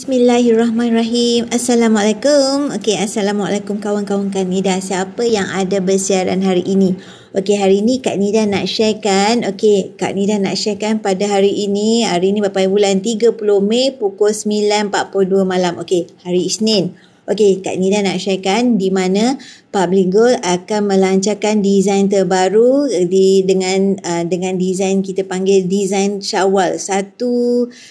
Bismillahirrahmanirrahim. Assalamualaikum. Assalamualaikum kawan-kawan Kak Nida. Siapa yang ada bersiaran hari ini? Hari ini Kak Nida nak sharekan. Kak Nida nak sharekan pada hari ini pada bulan 30 Mei pukul 9.42 malam. Hari Isnin. Kak Nida nak sharekan di mana Public Gold akan melancarkan desain terbaru dengan desain kita panggil desain Syawal 1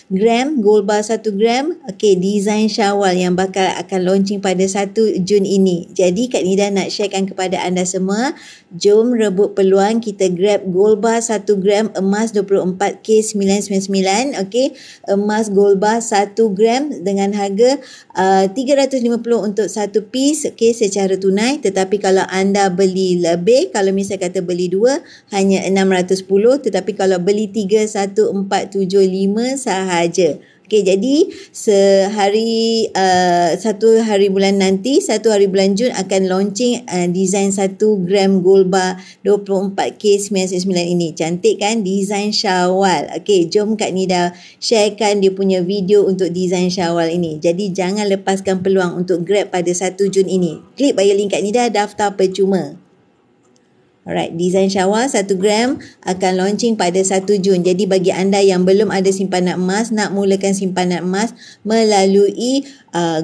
gram, gold bar 1 gram. Desain Syawal yang akan launching pada 1 Jun ini. Jadi Kak Nida nak sharekan kepada anda semua, jom rebut peluang kita grab gold bar 1 gram emas 24K999. Emas gold bar 1 gram dengan harga 350 untuk satu piece secara tunai. Tetapi kalau anda beli lebih, kalau misal kata beli 2 hanya 610, tetapi kalau beli 3 1475 sahaja. Jadi satu hari bulan nanti, 1 hari bulan Jun akan launching desain 1 gram gold bar 24K999 ini. Cantik kan desain Syawal. Jom Kak Nida sharekan dia punya video untuk desain Syawal ini. Jadi jangan lepaskan peluang untuk grab pada 1 Jun ini. Klik bio link Kak Nida, daftar percuma. Alright, desain Syawal 1 gram akan launching pada 1 Jun. Jadi bagi anda yang belum ada simpanan emas, nak mulakan simpanan emas melalui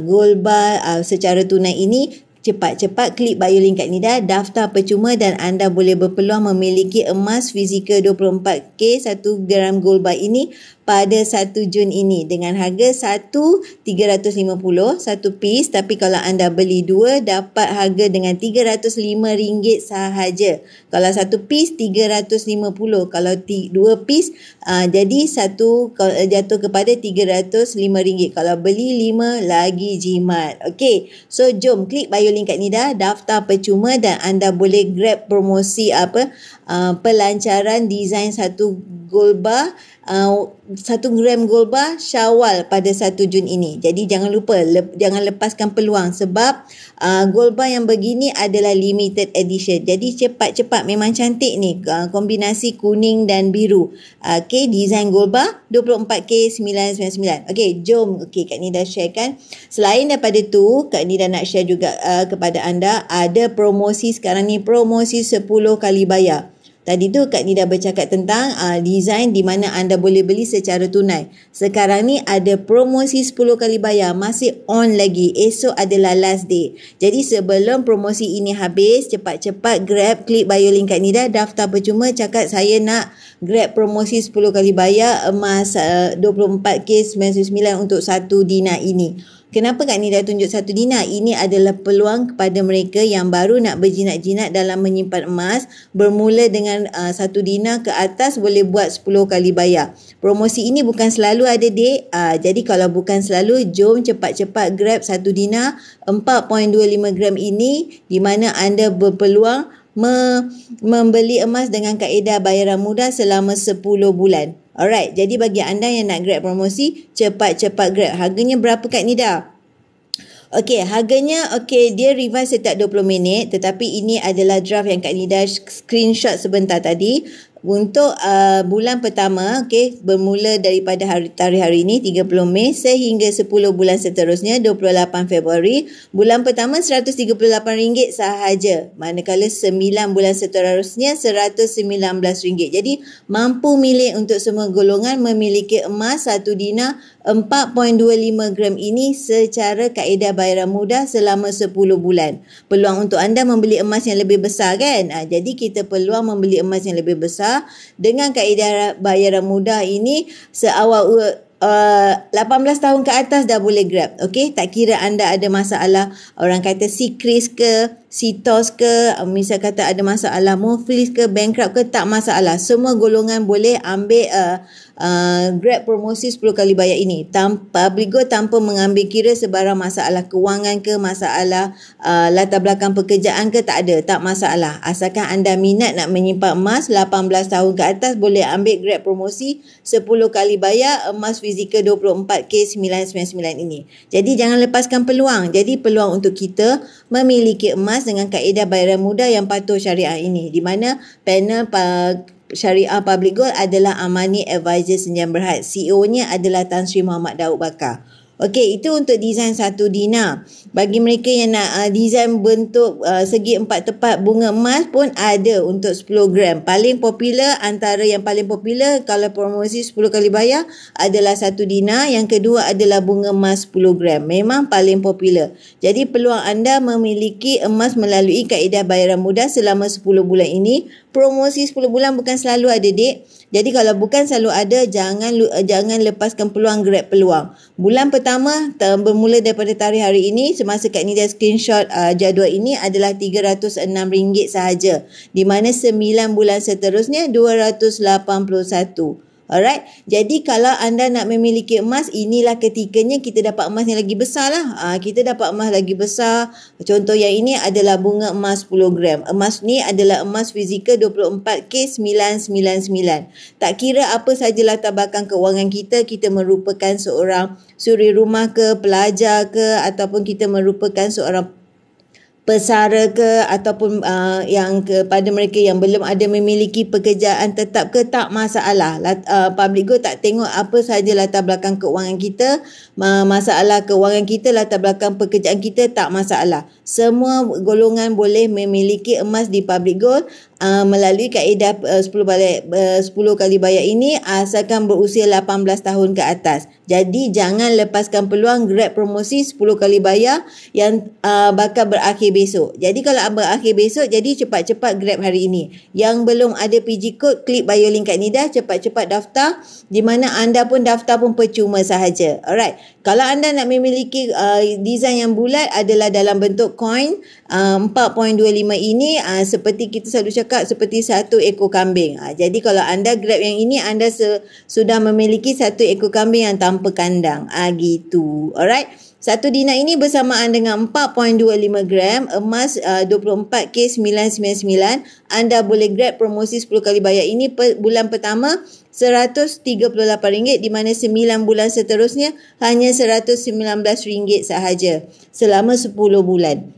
gold bar secara tunai ini, cepat-cepat klik bio link Kak Nida, daftar percuma dan anda boleh berpeluang memiliki emas fizikal 24K 1 gram gold bar ini pada 1 Jun ini dengan harga 1,350 satu piece. Tapi kalau anda beli 2 dapat harga dengan RM305 sahaja. Kalau satu piece 350, kalau 2 piece jadi satu jatuh kepada RM305. Kalau beli 5 lagi jimat. So jom klik bio link Kak Nida, daftar percuma dan anda boleh grab promosi pelancaran desain 1 gold bar 1 gram gold bar Syawal pada 1 Jun ini. Jadi jangan lupa, jangan lepaskan peluang sebab gold bar yang begini adalah limited edition. Jadi cepat-cepat, memang cantik ni kombinasi kuning dan biru. Desain gold bar 24K999. Jom Kak Nida sharekan. Selain daripada tu, Kak Nida nak share juga kepada anda ada promosi sekarang ni, promosi 10 kali bayar. Tadi tu Kak Nida bercakap tentang desain di mana anda boleh beli secara tunai. Sekarang ni ada promosi 10 kali bayar, masih on lagi. Esok adalah last day. Jadi sebelum promosi ini habis, cepat-cepat grab, klik bio link Kak Nida, daftar percuma, cakap saya nak grab promosi 10 kali bayar emas 24K99 untuk 1 dinar ini. Kenapa Kak Nida tunjuk 1 dinar? Ini adalah peluang kepada mereka yang baru nak berjinak-jinak dalam menyimpan emas. Bermula dengan 1 dinar ke atas boleh buat 10 kali bayar. Promosi ini bukan selalu ada dek. Jadi kalau bukan selalu, jom cepat-cepat grab 1 dinar 4.25 gram ini, di mana anda berpeluang membeli emas dengan kaedah bayaran mudah selama 10 bulan. Alright, jadi bagi anda yang nak grab promosi, cepat-cepat grab. Harganya berapa Kak Nida? Harganya dia revise setiap 20 minit, tetapi ini adalah draft yang Kak Nida screenshot sebentar tadi. Untuk bulan pertama, bermula daripada tarikh hari ini 30 Mei sehingga 10 bulan seterusnya 28 Februari. Bulan pertama RM138 sahaja. Manakala 9 bulan seterusnya RM119. Jadi mampu milik untuk semua golongan memiliki emas 1 dinar 4.25 gram ini secara kaedah bayaran mudah selama 10 bulan. Peluang untuk anda membeli emas yang lebih besar kan? Jadi kita peluang membeli emas yang lebih besar dengan kaedah bayaran mudah ini seawal 18 tahun ke atas dah boleh grab. Tak kira anda ada masalah, orang kata Sikris ke, Sitos ke, misal kata ada masalah Muflis ke, bankrupt ke, tak masalah. Semua golongan boleh ambil grab promosi 10 kali bayar ini tanpa mengambil kira sebarang masalah kewangan ke, masalah latar belakang pekerjaan ke, tak ada, tak masalah. Asalkan anda minat nak menyimpan emas 18 tahun ke atas, boleh ambil grab promosi 10 kali bayar emas fizikal 24K999 ini. Jadi jangan lepaskan peluang. Jadi peluang untuk kita memiliki emas dengan kaedah bayaran mudah yang patuh syariah ini, di mana panel Syariah Public Gold adalah Amani Advisor Senjam Berhad. CEO-nya adalah Tan Sri Muhammad Daud Bakar. Okey, itu untuk design 1 dinar. Bagi mereka yang nak design bentuk segi 4 tepat bunga emas pun ada untuk 10 gram. Paling popular, antara yang paling popular kalau promosi 10 kali bayar adalah 1 dinar. Yang kedua adalah bunga emas 10 gram. Memang paling popular. Jadi peluang anda memiliki emas melalui kaedah bayaran mudah selama 10 bulan ini. Promosi 10 bulan bukan selalu ada, Dek. Jadi kalau bukan selalu ada, jangan lepaskan peluang, grab peluang. Bulan pertama bermula daripada tarikh hari ini, semasa Kak Nida screenshot jadual ini adalah RM306 sahaja. Di mana 9 bulan seterusnya RM281. Alright, jadi kalau anda nak memiliki emas, inilah ketikanya kita dapat emas yang lagi besar lah. Kita dapat emas lagi besar. Contoh yang ini adalah bunga emas 10 gram. Emas ni adalah emas fizikal 24K999. Tak kira apa saja latar belakang keuangan kita, kita merupakan seorang suri rumah ke, pelajar ke, ataupun kita merupakan seorang pesara ke, ataupun yang kepada mereka yang belum ada memiliki pekerjaan tetap ke, tak masalah. Public Gold tak tengok apa sahaja latar belakang keuangan kita, masalah keuangan kita, latar belakang pekerjaan kita, tak masalah. Semua golongan boleh memiliki emas di Public Gold melalui kaedah 10 kali bayar ini asalkan berusia 18 tahun ke atas. Jadi jangan lepaskan peluang, grab promosi 10 kali bayar yang bakal berakhir besok. Jadi kalau berakhir besok, jadi cepat-cepat grab hari ini. Yang belum ada PG code, klik bio link Kak Nida, cepat-cepat daftar. Di mana anda pun daftar pun percuma sahaja. Alright. Kalau anda nak memiliki design yang bulat adalah dalam bentuk coin 4.25 ini, seperti kita selalu cakap, seperti satu ekor kambing. Jadi kalau anda grab yang ini, anda sudah memiliki satu ekor kambing yang tanpa kandang. Gitu. Alright. 1 dinar ini bersamaan dengan 4.25 gram emas 24K999. Anda boleh grab promosi 10 kali bayar ini bulan pertama RM138, di mana 9 bulan seterusnya hanya RM119 sahaja selama 10 bulan.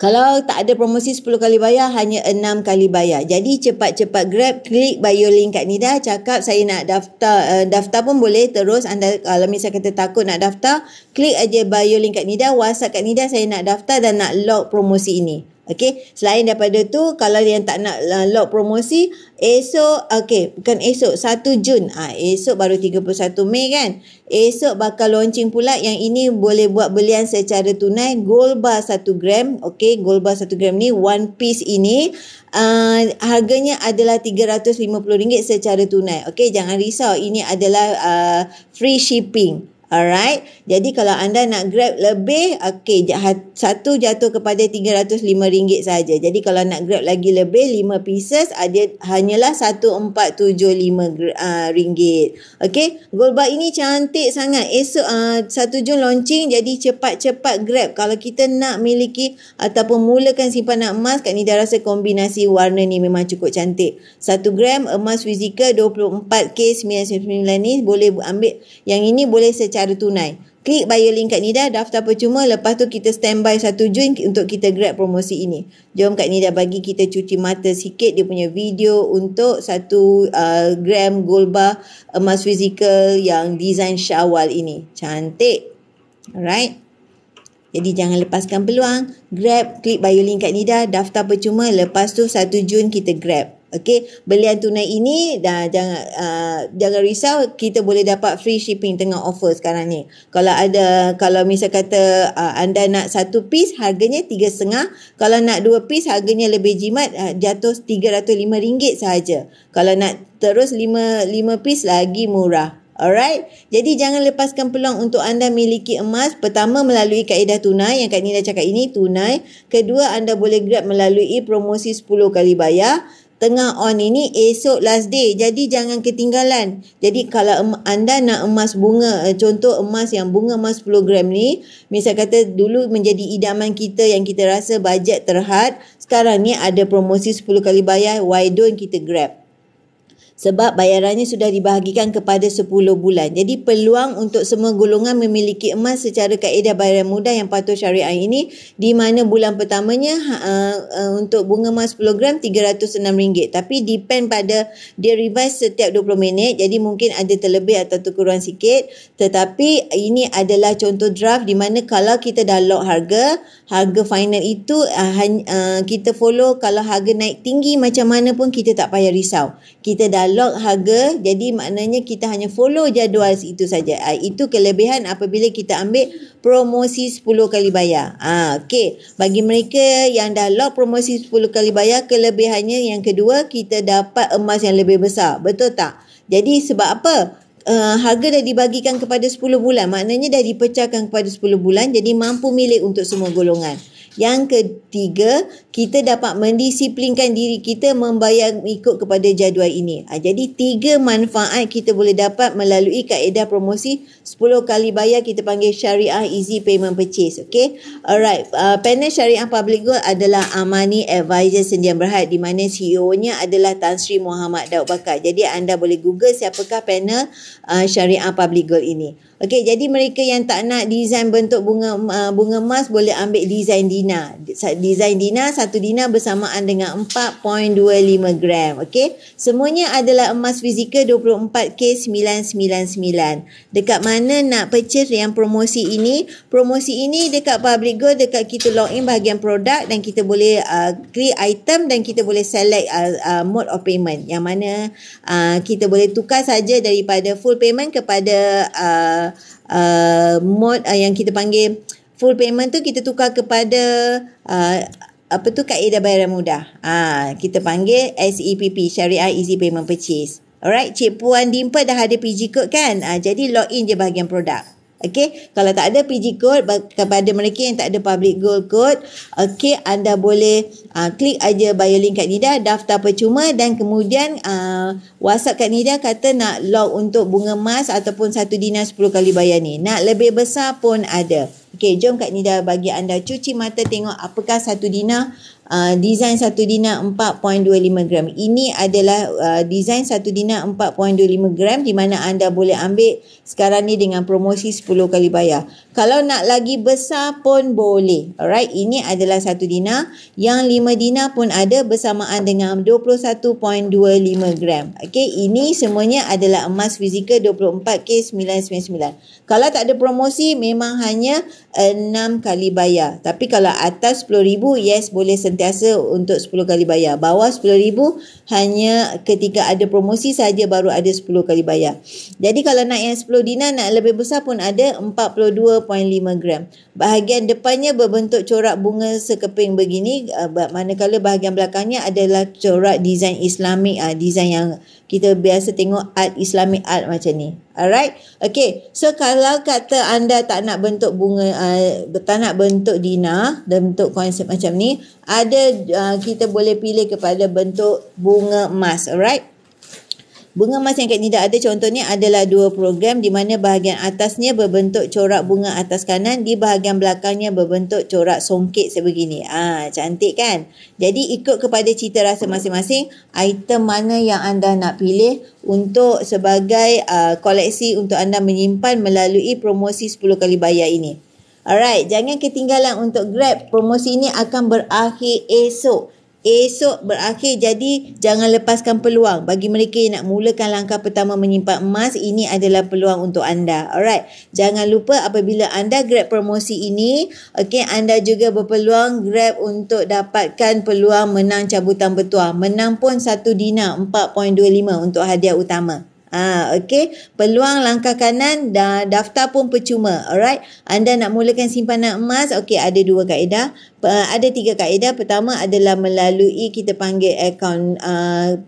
Kalau tak ada promosi 10 kali bayar, hanya 6 kali bayar. Jadi cepat-cepat grab, klik bio link Kak Nida, cakap saya nak daftar. Daftar pun boleh terus. Anda kalau misalnya kata takut nak daftar, klik aja bio link Kak Nida, WhatsApp Kak Nida, saya nak daftar dan nak lock promosi ini. Okey, selain daripada tu, kalau yang tak nak lock promosi, esok, bukan esok, 1 Jun. Esok baru 31 Mei kan. Esok bakal launching pula yang ini boleh buat belian secara tunai, gold bar 1 gram. Okey, gold bar 1 gram ni, one piece ini, harganya adalah RM350 secara tunai. Okey, jangan risau, ini adalah free shipping. Alright, jadi kalau anda nak grab lebih, satu jatuh kepada RM305 saja. Jadi kalau nak grab lagi lebih 5 pieces, dia hanyalah RM1475. Okey, gold bar ini cantik sangat. Esok 1 Jun launching, jadi cepat-cepat grab. Kalau kita nak miliki ataupun mulakan simpanan emas, Kak Nida rasa kombinasi warna ni memang cukup cantik. 1 gram emas fizikal 24K999 ni boleh ambil, yang ini boleh secara tunai. Klik bio link Kak Nida, daftar percuma, lepas tu kita standby 1 Jun untuk kita grab promosi ini. Jom Kak Nida bagi kita cuci mata sikit dia punya video untuk 1 gram gold bar emas fizikal yang design Syawal ini. Cantik. Alright. Jadi jangan lepaskan peluang, grab, klik bio link Kak Nida, daftar percuma, lepas tu 1 Jun kita grab. Okey, belian tunai ini dah jangan risau, kita boleh dapat free shipping tengah offer sekarang ni. Kalau misal kata anda nak 1 piece harganya RM3.5, kalau nak 2 piece harganya lebih jimat, jatuh RM305 sahaja. Kalau nak terus 5 piece lagi murah. Alright, jadi jangan lepaskan peluang untuk anda miliki emas. Pertama, melalui kaedah tunai yang Kak Nida cakap ini, tunai. Kedua, anda boleh grab melalui promosi 10 kali bayar. Tengah on ini, esok last day. Jadi jangan ketinggalan. Jadi kalau anda nak emas bunga, contoh emas yang bunga emas 10 gram ni, misal kata dulu menjadi idaman kita yang kita rasa bajet terhad, sekarang ni ada promosi 10 kali bayar, why don't kita grab? sebab bayarannya sudah dibahagikan kepada 10 bulan. Jadi peluang untuk semua golongan memiliki emas secara kaedah bayaran mudah yang patuh syariah ini, di mana bulan pertamanya untuk bunga emas 10 gram RM306, tapi depend pada dia revise setiap 20 minit, jadi mungkin ada terlebih atau terkurang sikit. Tetapi ini adalah contoh draft di mana kalau kita dah lock harga final itu kita follow. Kalau harga naik tinggi macam mana pun kita tak payah risau, kita dah lock harga, jadi maknanya kita hanya follow jadual itu saja. Itu kelebihan apabila kita ambil promosi 10 kali bayar. Okey, bagi mereka yang dah lock promosi 10 kali bayar, kelebihannya yang kedua, kita dapat emas yang lebih besar. Betul tak? Jadi sebab apa? Harga dah dibagikan kepada 10 bulan, maknanya dah dipecahkan kepada 10 bulan, jadi mampu milik untuk semua golongan. Yang ketiga, kita dapat mendisiplinkan diri kita membayar ikut kepada jadual ini. Jadi 3 manfaat kita boleh dapat melalui kaedah promosi 10 kali bayar, kita panggil Syariah Easy Payment Purchase. Okay, alright. Panel Syariah Public Gold adalah Amani Advisor Sendian Berhad, di mana CEO-nya adalah Tan Sri Muhammad Daud Bakar. Jadi anda boleh google siapakah panel Syariah Public Gold ini. Okey, jadi mereka yang tak nak desain bentuk bunga emas boleh ambil desain Dina. Desain Dina, satu Dina bersamaan dengan 4.25 gram. Okey, semuanya adalah emas fizikal 24K999. Dekat mana nak purchase yang promosi ini? Promosi ini dekat Public Gold, dekat kita login bahagian produk dan kita boleh klik item dan kita boleh select mode of payment, yang mana kita boleh tukar saja daripada full payment kepada mode yang kita panggil full payment tu, kita tukar kepada kaedah bayaran mudah. Kita panggil SEPP, Syariah Easy Payment Purchase. Alright, Cik Puan Dimple dah ada PG code kan? Jadi login je bahagian produk. Okey, kalau tak ada PG code, kepada mereka yang tak ada Public Gold code, okey, anda boleh klik aja bio link Kak Nida, daftar percuma, dan kemudian WhatsApp Kak Nida kata nak log untuk bunga emas ataupun 1 Dina 10 kali bayar ni. Nak lebih besar pun ada. Okey, jom Kak Nida bagi anda cuci mata tengok apakah 1 Dina. Desain 1 Dina 4.25 gram. Ini adalah desain 1 Dina 4.25 gram, di mana anda boleh ambil sekarang ni dengan promosi 10 kali bayar. Kalau nak lagi besar pun boleh. Alright, ini adalah 1 Dina. Yang 5 Dina pun ada bersamaan dengan 21.25 gram. Okey, ini semuanya adalah emas fizikal 24K999. Kalau tak ada promosi, memang hanya 6 kali bayar. Tapi kalau atas 10,000, yes, boleh sentiasa untuk 10 kali bayar. Bawah 10,000 hanya ketika ada promosi saja baru ada 10 kali bayar. Jadi kalau nak yang 10 Dina, nak lebih besar pun ada 42.5 gram. Bahagian depannya berbentuk corak bunga sekeping begini, manakala bahagian belakangnya adalah corak desain Islamik, desain yang kita biasa tengok art Islamic art macam ni. Alright. Okay. So kalau kata anda tak nak bentuk bunga, tak nak bentuk Dina, bentuk konsep macam ni, ada kita boleh pilih kepada bentuk bunga emas. Alright. Bunga emas yang Kak Nida ada contohnya adalah 2 program, di mana bahagian atasnya berbentuk corak bunga atas kanan, di bahagian belakangnya berbentuk corak songket sebegini. Cantik kan? Jadi ikut kepada cita rasa masing-masing, item mana yang anda nak pilih untuk sebagai koleksi untuk anda menyimpan melalui promosi 10 kali bayar ini. Alright, jangan ketinggalan untuk grab. Promosi ini akan berakhir esok. Esok berakhir, jadi jangan lepaskan peluang. Bagi mereka yang nak mulakan langkah pertama menyimpan emas, ini adalah peluang untuk anda. Alright, jangan lupa apabila anda grab promosi ini, okay, anda juga berpeluang grab untuk dapatkan peluang menang cabutan bertuah. Menang pun 1 Dina 4.25 untuk hadiah utama. Okey, peluang langkah kanan dan daftar pun percuma. Alright, anda nak mulakan simpanan emas, okey, ada 2 kaedah. Ada 3 kaedah. Pertama adalah melalui kita panggil akaun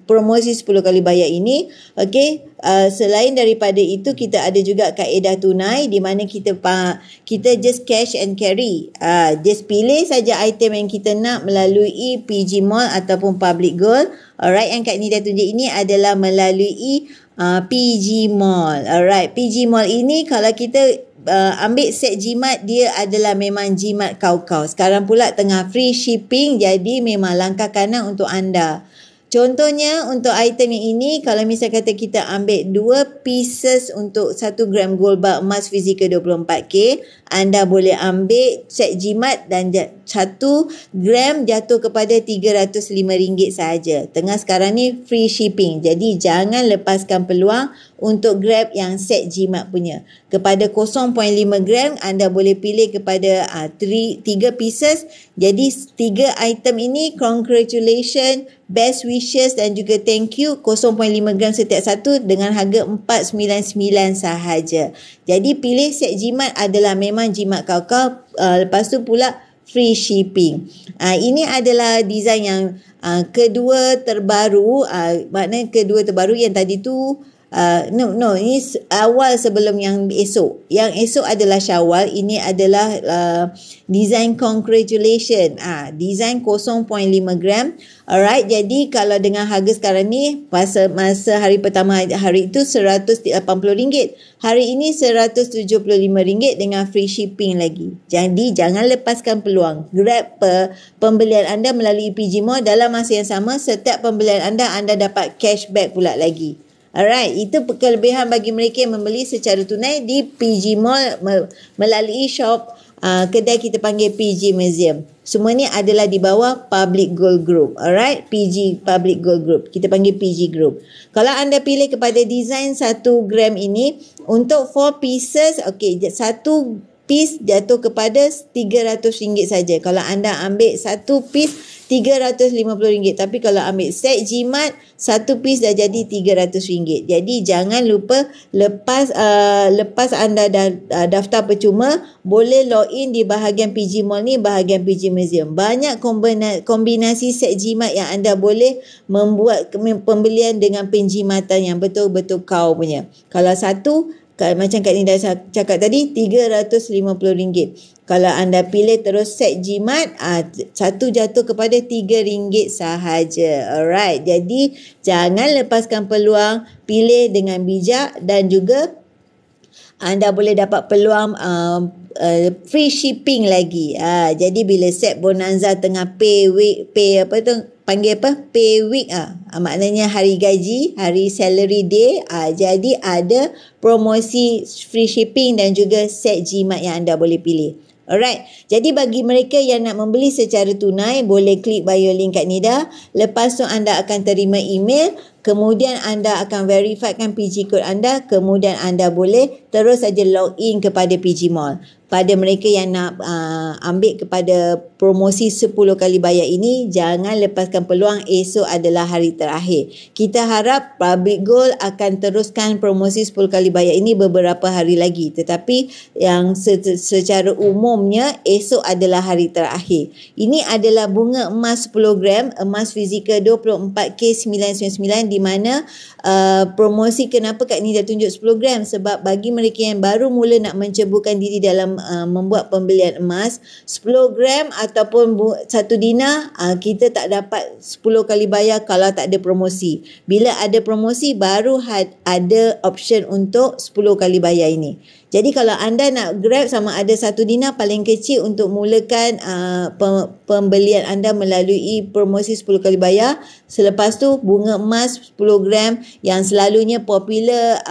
promosi 10 kali bayar ini. Okey, selain daripada itu kita ada juga kaedah tunai, di mana kita just cash and carry. Just pilih saja item yang kita nak melalui PG Mall ataupun Public Gold. Alright, yang Kak Nida tunjuk ini adalah melalui PG Mall. Alright, PG Mall ini kalau kita ambil set jimat, dia adalah memang jimat kau-kau. Sekarang pula tengah free shipping, jadi memang langkah kanan untuk anda. Contohnya untuk item yang ini, kalau misal kata kita ambil 2 pieces untuk 1 gram gold bar emas fizikal 24K, anda boleh ambil set jimat dan 1 gram jatuh kepada RM305 sahaja. Tengah sekarang ni free shipping. Jadi jangan lepaskan peluang untuk grab yang set jimat punya. Kepada 0.5 gram, anda boleh pilih kepada 3 pieces. Jadi 3 item ini, congratulations, best wishes dan juga thank you, 0.5 gram setiap satu dengan harga RM499 sahaja. Jadi pilih set jimat adalah memang jimat kau-kau, lepas tu pula free shipping. Ini adalah design yang kedua terbaru, maknanya kedua terbaru. Yang tadi tu ini awal sebelum yang esok. Yang esok adalah Syawal. Ini adalah design congratulation. Design 0.5 gram. Alright, jadi kalau dengan harga sekarang ni, masa hari pertama hari itu RM180. Hari ini RM175 dengan free shipping lagi. Jadi jangan lepaskan peluang. Grab pembelian anda melalui PG Mall. Dalam masa yang sama, setiap pembelian anda dapat cashback pula lagi. Alright, itu kelebihan bagi mereka yang membeli secara tunai di PG Mall melalui shop kedai kita panggil PG Museum. Semua ni adalah di bawah Public Gold Group. Alright, PG Public Gold Group. Kita panggil PG Group. Kalau anda pilih kepada design 1 gram ini, untuk 4 pieces, okey, 1 piece jatuh kepada RM300 saja. Kalau anda ambil 1 piece, RM350. Tapi kalau ambil set jimat, 1 piece dah jadi RM300. Jadi jangan lupa, lepas anda dah daftar percuma, boleh login di bahagian PG Mall ni, bahagian PG Museum. Banyak kombinasi set jimat yang anda boleh membuat pembelian dengan penjimatan yang betul-betul kau punya. Kalau satu, macam Kak Nida cakap tadi, RM350. Kalau anda pilih terus set jimat, satu jatuh kepada RM3 sahaja. Alright, jadi jangan lepaskan peluang, pilih dengan bijak dan juga anda boleh dapat peluang free shipping lagi. Jadi bila set bonanza tengah pay week, panggil pay week, maknanya hari gaji, hari salary day, jadi ada promosi free shipping dan juga set jimat yang anda boleh pilih. Alright, jadi bagi mereka yang nak membeli secara tunai, boleh klik bio link kat Nida. Lepas tu anda akan terima email, kemudian anda akan verifikan PG code anda, kemudian anda boleh terus saja login kepada PG Mall. Pada mereka yang nak ambil kepada promosi 10 kali bayar ini, jangan lepaskan peluang. Esok adalah hari terakhir. Kita harap Public Gold akan teruskan promosi 10 kali bayar ini beberapa hari lagi. Tetapi yang secara umumnya, esok adalah hari terakhir. Ini adalah bunga emas 10 gram, emas fizikal 24K999, di mana promosi kenapa Kak Nida tunjuk 10 gram? Sebab bagi mereka yang baru mula nak menceburkan diri dalam membuat pembelian emas, 10 gram ataupun 1 dinar, kita tak dapat 10 kali bayar kalau tak ada promosi. Bila ada promosi, baru ada option untuk 10 kali bayar ini. Jadi kalau anda nak grab sama ada 1 dinar paling kecil untuk mulakan pembelian anda melalui promosi 10 kali bayar. Selepas tu bunga emas 10 gram yang selalunya popular,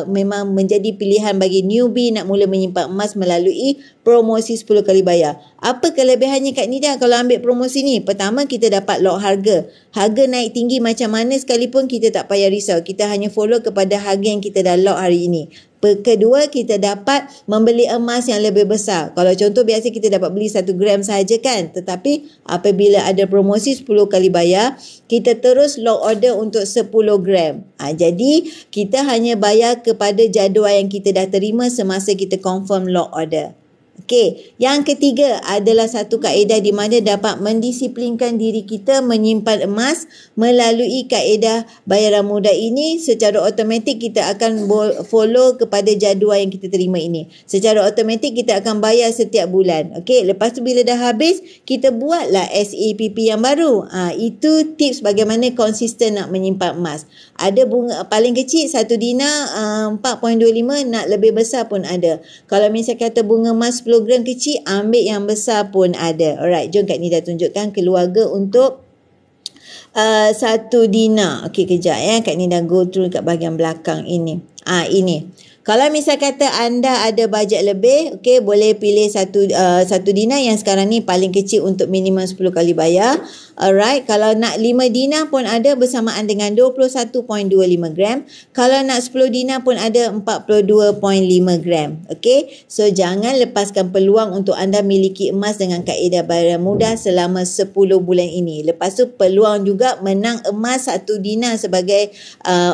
memang menjadi pilihan bagi newbie nak mula menyimpan emas melalui promosi 10 kali bayar. Apa kelebihannya Kak Nida kalau ambil promosi ni? Pertama, kita dapat lock harga. Harga naik tinggi macam mana sekalipun kita tak payah risau. Kita hanya follow kepada harga yang kita dah lock hari ini. Kedua, kita dapat membeli emas yang lebih besar. Kalau contoh biasa kita dapat beli 1 gram sahaja kan. Tetapi apabila ada promosi 10 kali bayar, kita terus lock order untuk 10 gram. Jadi kita hanya bayar kepada jadual yang kita dah terima semasa kita confirm lock order. Okey, yang ketiga adalah satu kaedah di mana dapat mendisiplinkan diri kita menyimpan emas melalui kaedah bayaran mudah ini. Secara automatik kita akan follow kepada jadual yang kita terima ini. Secara automatik kita akan bayar setiap bulan. Okey, lepas tu bila dah habis, kita buatlah SAPP yang baru. Itu tips bagaimana konsisten nak menyimpan emas. Ada bunga paling kecil 1 dinar 4.25, nak lebih besar pun ada. Kalau misal kata bunga emas 10 gram kecil, ambil yang besar pun ada. Alright, jom Kak Nida tunjukkan keluarga untuk Satu dinar. Okey, kejap ya. Kak Nida go through kat bahagian belakang ini. Ini. Kalau misal kata anda ada bajet lebih, okey, boleh pilih satu dinar yang sekarang ni paling kecil untuk minimum 10 kali bayar. Alright, kalau nak 5 dinar pun ada bersamaan dengan 21.25 gram. Kalau nak 10 dinar pun ada 42.5 gram. Okey, so jangan lepaskan peluang untuk anda miliki emas dengan kaedah bayaran mudah selama 10 bulan ini. Lepas tu peluang juga menang emas 1 dinar sebagai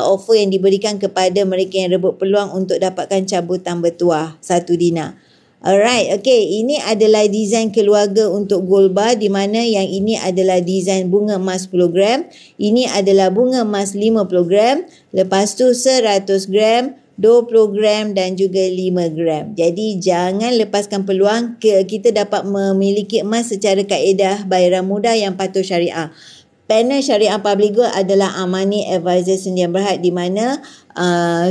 offer yang diberikan kepada mereka yang rebut peluang untuk dapatkan cabutan bertuah 1 dinar. Alright, okay. Ini adalah desain keluarga untuk gold bar di mana yang ini adalah desain bunga emas 10 gram. Ini adalah bunga emas 50 gram. Lepas tu 100 gram, 20 gram dan juga 5 gram. Jadi jangan lepaskan peluang kita dapat memiliki emas secara kaedah bayaran mudah yang patuh syariah. Panel Syariah Public Gold adalah Amani Advisor Sdn Bhd di mana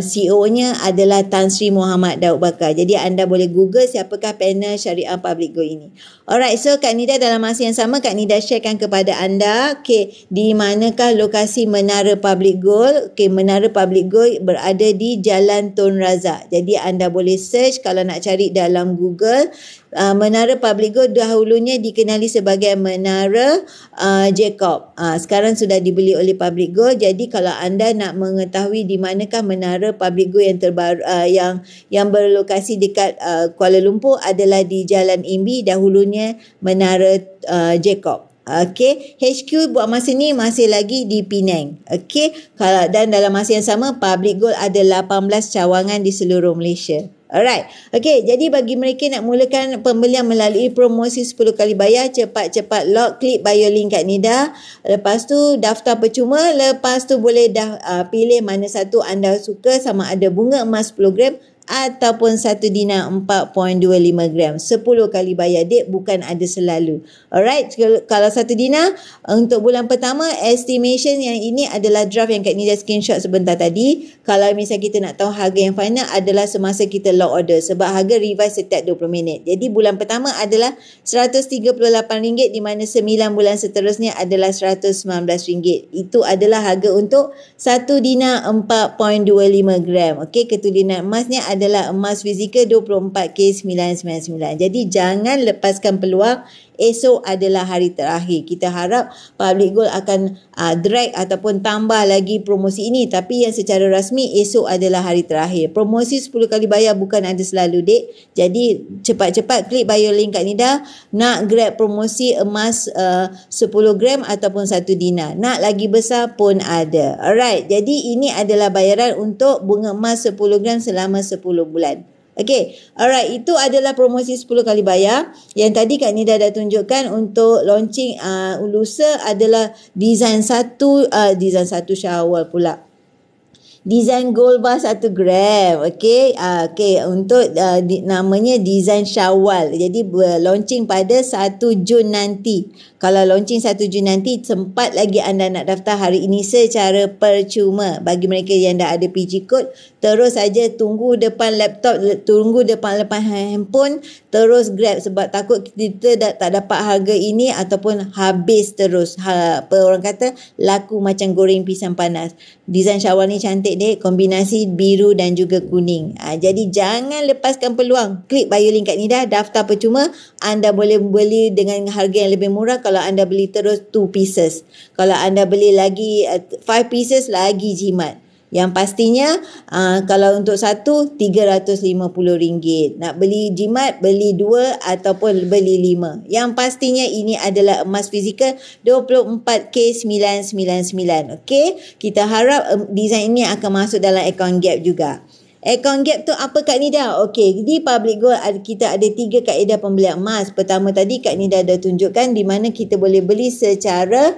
CEO-nya adalah Tan Sri Muhammad Daud Bakar. Jadi anda boleh Google siapakah panel Syariah Public Gold ini. Alright, so Kak Nida dalam masa yang sama Kak Nida sharekan kepada anda di manakah lokasi Menara Public Gold. Menara Public Gold berada di Jalan Tun Razak. Jadi anda boleh search kalau nak cari dalam Google. Menara Public Gold dahulunya dikenali sebagai Menara Jacob. Sekarang sudah dibeli oleh Public Gold. Jadi kalau anda nak mengetahui di manakah Menara Public Gold yang terbaru yang berlokasi dekat Kuala Lumpur adalah di Jalan Imbi, dahulunya Menara Jacob. Okey, HQ buat masa ni masih lagi di Penang. Okey, dan dalam masa yang sama Public Gold ada 18 cawangan di seluruh Malaysia. Alright. Okey, jadi bagi mereka nak mulakan pembelian melalui promosi 10 kali bayar, cepat-cepat log, klik bio link Kak Nida. Lepas tu daftar percuma, lepas tu boleh pilih mana satu anda suka, sama ada bunga emas 10 gram ataupun 1 dinar 4.25 gram. 10 kali bayar, dek, bukan ada selalu. Alright, kalau 1 dinar untuk bulan pertama, estimation yang ini adalah draft yang Kak Nida screenshot sebentar tadi. Kalau misal kita nak tahu harga yang final adalah semasa kita log order, sebab harga revise setiap 20 minit. Jadi bulan pertama adalah RM138 di mana 9 bulan seterusnya adalah RM119. Itu adalah harga untuk 1 dinar 4.25 gram. Okey, ketulinan emasnya adalah emas fizikal 24K999. Jadi jangan lepaskan peluang. Esok adalah hari terakhir. Kita harap Public Gold akan drag ataupun tambah lagi promosi ini. Tapi yang secara rasmi esok adalah hari terakhir. Promosi 10 kali bayar bukan ada selalu, dek. Jadi cepat-cepat klik bio link Kak Nida. Nak grab promosi emas 10 gram ataupun 1 dinar. Nak lagi besar pun ada. Alright. Jadi ini adalah bayaran untuk bunga emas 10 gram selama 10 bulan. Okey, alright, itu adalah promosi 10 kali bayar. Yang tadi Kak Nida dah tunjukkan untuk launching Ulusa adalah design satu Syawal pula. Design gold bar 1 gram. Okey, untuk namanya design Syawal. Jadi launching pada 1 Jun nanti. Kalau launching 1 Jun nanti, sempat lagi anda nak daftar hari ini secara percuma. Bagi mereka yang dah ada PG code, terus saja tunggu depan laptop, tunggu depan handphone, terus grab, sebab takut kita tak dapat harga ini ataupun habis terus. Apa orang kata, laku macam goreng pisang panas. Design Syawal ni cantik dek, kombinasi biru dan juga kuning. Jadi jangan lepaskan peluang. Klik bio link Kak Nida, daftar percuma. Anda boleh beli dengan harga yang lebih murah kalau anda beli terus 2 pieces. Kalau anda beli lagi 5 pieces, lagi jimat. Yang pastinya kalau untuk satu RM350. Nak beli jimat, beli 2 ataupun beli 5. Yang pastinya ini adalah emas fizikal 24K999. Okey, kita harap desain ini akan masuk dalam account gap juga. Account gap tu apa Kak Nida? Okey, di Public Gold kita ada 3 kaedah pembelian emas. Pertama tadi Kak Nida dah tunjukkan di mana kita boleh beli secara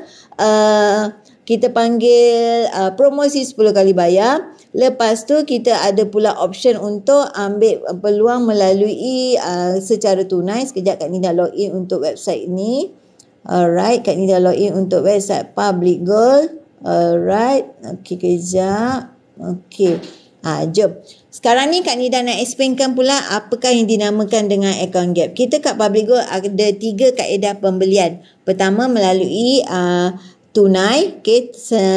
kita panggil promosi 10 kali bayar. Lepas tu kita ada pula option untuk ambil peluang melalui secara tunai. Sekejap Kak Nida login untuk website ni. Alright, Kak Nida login untuk website Public Gold. Alright, okey, kejap. Okey. Jom. Sekarang ni Kak Nida nak explainkan pula apakah yang dinamakan dengan account gap. Kita kat Public Gold ada 3 kaedah pembelian. Pertama melalui tunai, okay,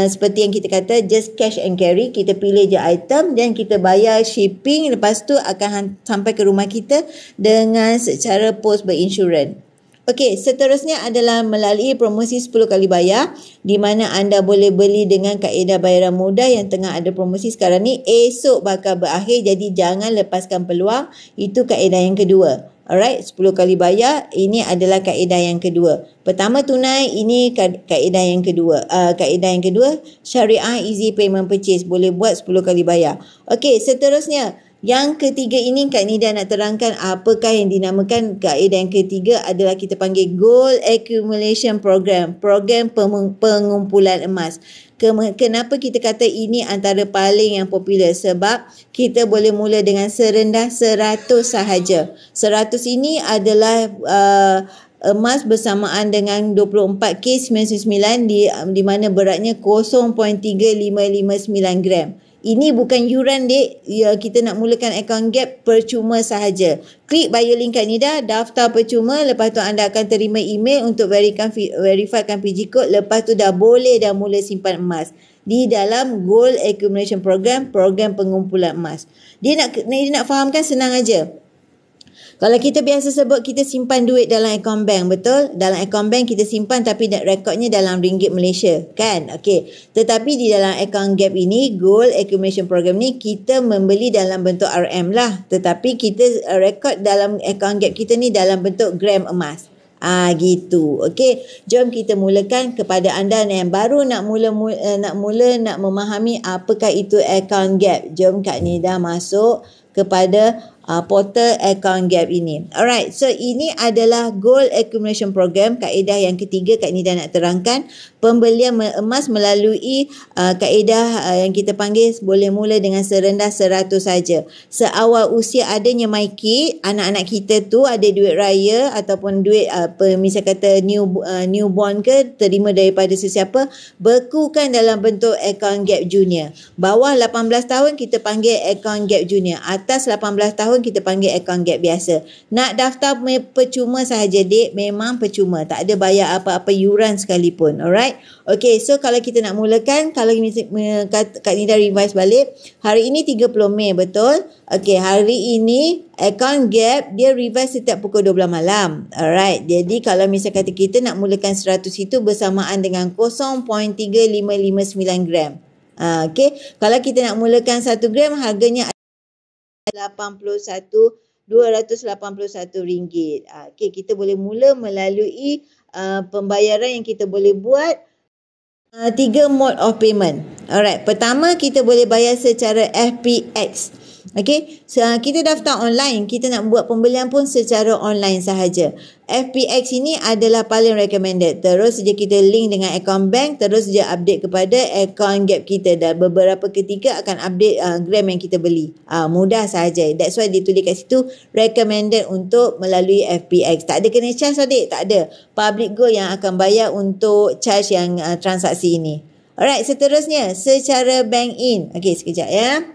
seperti yang kita kata just cash and carry, kita pilih je item dan kita bayar shipping, lepas tu akan sampai ke rumah kita dengan secara post berinsurans. Okey, seterusnya adalah melalui promosi 10 kali bayar di mana anda boleh beli dengan kaedah bayaran mudah yang tengah ada promosi sekarang ni, esok bakal berakhir, jadi jangan lepaskan peluang. Itu kaedah yang kedua. Alright, 10 kali bayar, ini adalah kaedah yang kedua. Pertama tunai, ini kaedah yang kedua. Kaedah yang kedua, syariah easy payment purchase, boleh buat 10 kali bayar. Okey, seterusnya yang ketiga ini Kak Nida nak terangkan apakah yang dinamakan kaedah yang ketiga adalah kita panggil Gold Accumulation Program. Program pengumpulan emas. Kenapa kita kata ini antara paling yang popular? Sebab kita boleh mula dengan serendah 100 sahaja. 100 ini adalah emas bersamaan dengan 24K99 di mana beratnya 0.3559 gram. Ini bukan yuran dek, ya, kita nak mulakan account gap percuma sahaja. Klik bio link Kak Nida, daftar percuma, lepas tu anda akan terima email untuk verifikan PG code, lepas tu dah boleh dah mula simpan emas di dalam Gold Accumulation Program, program pengumpulan emas. Dia nak fahamkan senang aja. Kalau kita biasa sebut kita simpan duit dalam akaun bank, betul? Dalam akaun bank kita simpan tapi rekodnya dalam ringgit Malaysia, kan? Okey. Tetapi di dalam akaun gap ini, Gold Accumulation Program ni, kita membeli dalam bentuk RM lah. Tetapi kita rekod dalam akaun gap kita ni dalam bentuk gram emas. Gitu. Okey. Jom kita mulakan kepada anda yang baru nak memahami apakah itu akaun gap. Jom Kak Nida masuk kepada portal account gap ini. Alright, so ini adalah Gold Accumulation Program, kaedah yang ketiga Kak Nida nak terangkan. Pembelian emas melalui kaedah yang kita panggil boleh mula dengan serendah 100 saja. Seawal usia adanya MyKid, anak-anak kita tu ada duit raya ataupun duit misal kata newborn ke, terima daripada sesiapa, bekukan dalam bentuk account gap junior. Bawah 18 tahun kita panggil account gap junior. Atas 18 tahun kita panggil akaun gap biasa. Nak daftar percuma sahaja dek, memang percuma, tak ada bayar apa-apa yuran sekalipun. Alright, okay, so kalau kita nak mulakan, kalau Kak Nida revise balik, hari ini 30 Mei, betul? Okay, hari ini akaun gap dia revise setiap pukul 12 malam. Alright, jadi kalau misal kata kita nak mulakan 100 itu bersamaan dengan 0.3559 gram. Okay, kalau kita nak mulakan 1 gram, harganya 281 ringgit. Okay, kita boleh mula melalui pembayaran yang kita boleh buat 3 mode of payment. Alright, pertama kita boleh bayar secara FPX. Okay, so, kita daftar online, kita nak buat pembelian pun secara online sahaja. FPX ini adalah paling recommended. Terus saja kita link dengan akaun bank, terus saja update kepada akaun gap kita dan beberapa ketika akan update gram yang kita beli. Mudah sahaja. That's why ditulis kat situ recommended untuk melalui FPX. Tak ada kena charge adik, tak ada. Public Gold yang akan bayar untuk charge yang transaksi ini. Alright, seterusnya secara bank in. Okay, sekejap ya.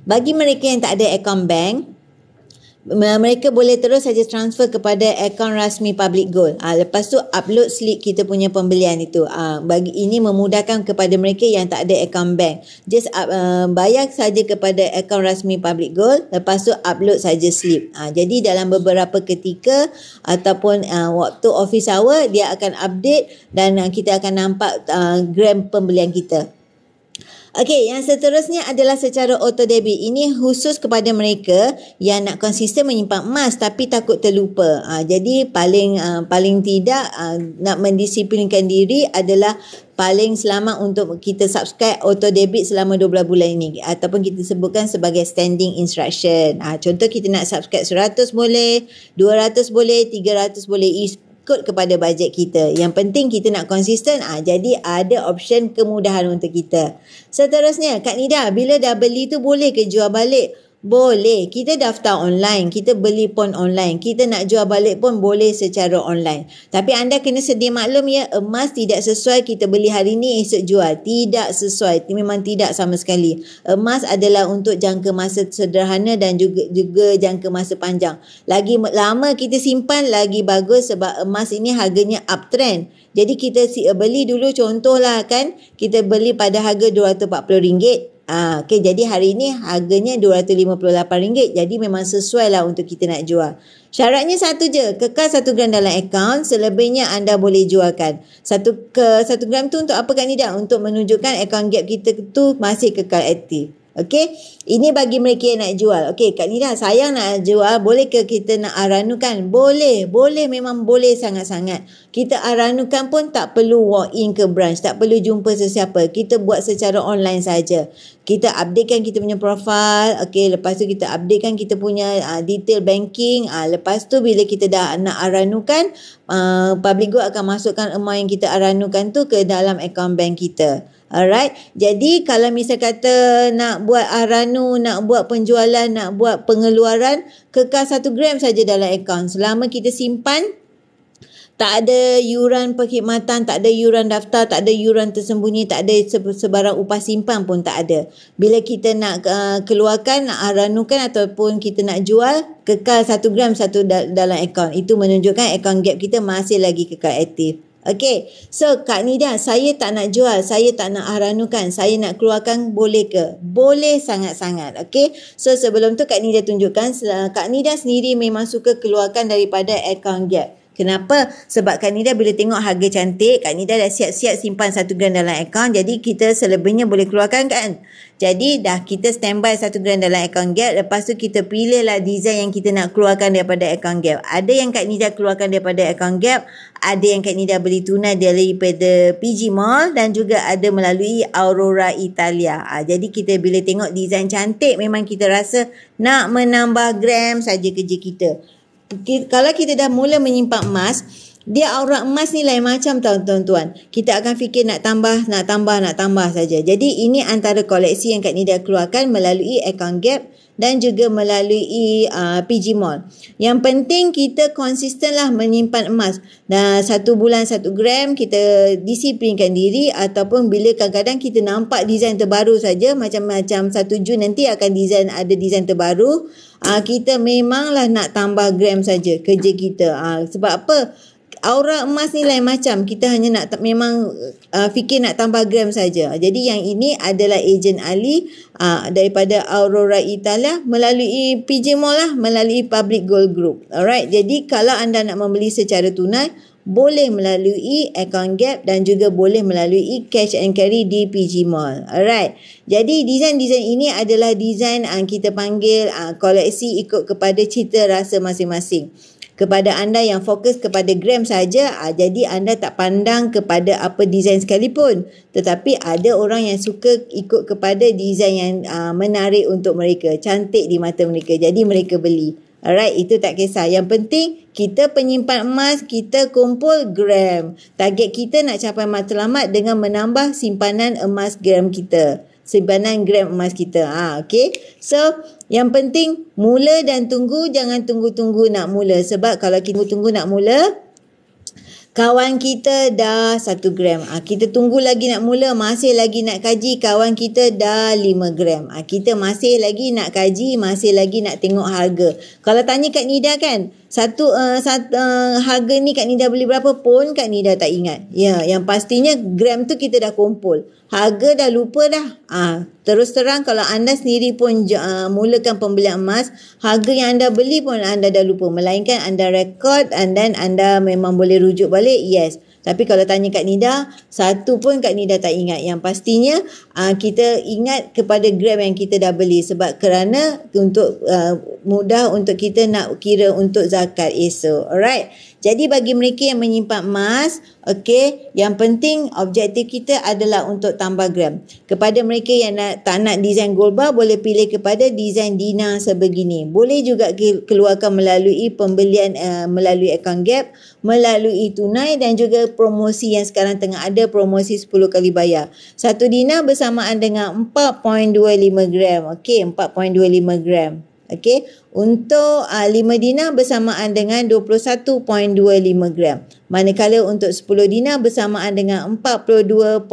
Bagi mereka yang tak ada akaun bank, mereka boleh terus saja transfer kepada akaun rasmi Public Gold. Lepas tu upload slip kita punya pembelian itu. Bagi ini memudahkan kepada mereka yang tak ada akaun bank. Just bayar saja kepada akaun rasmi Public Gold, lepas tu upload saja slip. Jadi dalam beberapa ketika ataupun waktu office hour dia akan update dan kita akan nampak gram pembelian kita. Okey, yang seterusnya adalah secara auto debit. Ini khusus kepada mereka yang nak konsisten menyimpan emas tapi takut terlupa. Jadi paling tidak nak mendisiplinkan diri adalah paling selamat untuk kita subscribe auto debit selama 12 bulan ini ataupun kita sebutkan sebagai standing instruction. Contoh kita nak subscribe 100 boleh, 200 boleh, 300 boleh, ikut kepada bajet kita. Yang penting kita nak konsisten. Jadi ada option kemudahan untuk kita. Seterusnya, Kak Nida, bila dah beli tu boleh ke jual balik? Boleh. Kita daftar online. Kita beli pun online. Kita nak jual balik pun boleh secara online. Tapi anda kena sedia maklum ya, emas tidak sesuai kita beli hari ni esok jual. Tidak sesuai. Memang tidak sama sekali. Emas adalah untuk jangka masa sederhana dan juga jangka masa panjang. Lagi lama kita simpan lagi bagus sebab emas ini harganya uptrend. Jadi kita beli dulu, contohlah kan, kita beli pada harga RM240. Okay, jadi hari ni harganya RM258. Jadi memang sesuai lah untuk kita nak jual. Syaratnya satu je, kekal 1 gram dalam akaun, selebihnya anda boleh jualkan. 1 gram tu untuk apa Kak Nida? Untuk menunjukkan akaun gap kita tu masih kekal aktif. Okey, ini bagi mereka yang nak jual. Okey, Kak Nida, saya nak jual, boleh ke kita nak aranukan? Boleh, memang boleh sangat-sangat. Kita aranukan pun tak perlu walk in ke branch, tak perlu jumpa sesiapa. Kita buat secara online saja. Kita updatekan kita punya profile. Okey, lepas tu kita updatekan kita punya detail banking. Lepas tu bila kita dah nak aranukan, Public Group akan masukkan amount yang kita aranukan tu ke dalam akaun bank kita. Alright, jadi kalau misal kata nak buat aranu, nak buat penjualan, nak buat pengeluaran, kekal 1 gram saja dalam akaun. Selama kita simpan, tak ada yuran perkhidmatan, tak ada yuran daftar, tak ada yuran tersembunyi, tak ada sebarang upah simpan pun tak ada. Bila kita nak keluarkan, nak aranukan ataupun kita nak jual, kekal 1 gram satu dalam akaun. Itu menunjukkan akaun gap kita masih lagi kekal aktif. Okay, so Kak Nida, saya tak nak jual, saya tak nak aranukan, saya nak keluarkan, boleh ke? Boleh sangat-sangat. Okay, so sebelum tu Kak Nida tunjukkan, Kak Nida sendiri memang suka keluarkan daripada akaun gap. Kenapa? Sebab Kak Nida bila tengok harga cantik, Kak Nida dah siap-siap simpan 1 gram dalam akaun. Jadi kita selebihnya boleh keluarkan kan? Jadi dah kita standby 1 gram dalam akaun gap. Lepas tu kita pilihlah design yang kita nak keluarkan daripada akaun gap. Ada yang Kak Nida keluarkan daripada akaun gap. Ada yang Kak Nida beli tunai daripada PG Mall. Dan juga ada melalui Aurora Italia. Jadi kita bila tengok design cantik, memang kita rasa nak menambah gram saja kerja kita. Kalau kita dah mula menyimpan emas, dia aura emas ni lain macam tuan-tuan. Kita akan fikir nak tambah saja. Jadi ini antara koleksi yang Kak Nida keluarkan melalui akaun gap dan juga melalui PG Mall. Yang penting kita konsistenlah menyimpan emas. Dan 1 bulan 1 gram kita disiplinkan diri, ataupun bila kadang-kadang kita nampak design terbaru saja, macam 1 Jun nanti akan ada design terbaru. Kita memanglah nak tambah gram saja kerja kita. Sebab apa? Aura emas ni lain macam. Kita hanya nak memang fikir nak tambah gram saja. Jadi yang ini adalah ejen Ali daripada Aurora Italia melalui PJ Mall lah, melalui Public Gold Group. Alright. Jadi kalau anda nak membeli secara tunai, boleh melalui akaun gap dan juga boleh melalui cash and carry di PG Mall. Alright. Jadi design-design ini adalah design kita panggil koleksi ikut kepada cita rasa masing-masing. Kepada anda yang fokus kepada gram saja, jadi anda tak pandang kepada apa design sekalipun. Tetapi ada orang yang suka ikut kepada design yang menarik untuk mereka, cantik di mata mereka. Jadi mereka beli. Alright, itu tak kisah. Yang penting kita penyimpan emas, kita kumpul gram. Target kita nak capai matlamat dengan menambah simpanan emas gram kita. Simpanan gram emas kita. Okay. So, yang penting mula dan tunggu. Jangan tunggu-tunggu nak mula. Sebab kalau kita tunggu nak mula, kawan kita dah 1 gram. Kita tunggu lagi nak mula, masih lagi nak kaji, kawan kita dah 5 gram. Kita masih lagi nak kaji, masih lagi nak tengok harga. Kalau tanya Kak Nida kan, harga ni Kak Nida beli berapa pun Kak Nida tak ingat. Ya, yang pastinya gram tu kita dah kumpul. Harga dah lupa dah. Terus terang kalau anda sendiri pun mulakan pembelian emas, harga yang anda beli pun anda dah lupa. Melainkan anda rekod and then anda memang boleh rujuk balik, yes. Tapi kalau tanya Kak Nida, satu pun Kak Nida tak ingat. Yang pastinya kita ingat kepada gram yang kita dah beli. Sebab kerana untuk mudah untuk kita nak kira untuk zakat esok. Alright. Jadi bagi mereka yang menyimpan emas, okay, yang penting objektif kita adalah untuk tambah gram. Kepada mereka yang tak nak design gold bar, boleh pilih kepada design Dina sebegini. Boleh juga keluarkan melalui pembelian melalui akaun gap, melalui tunai dan juga promosi yang sekarang tengah ada, promosi 10 kali bayar. 1 dinar bersamaan dengan 4.25 gram. Okey, 4.25 gram. Okey, untuk 5 dinar bersamaan dengan 21.25 gram. Manakala untuk 10 dinar bersamaan dengan 42.5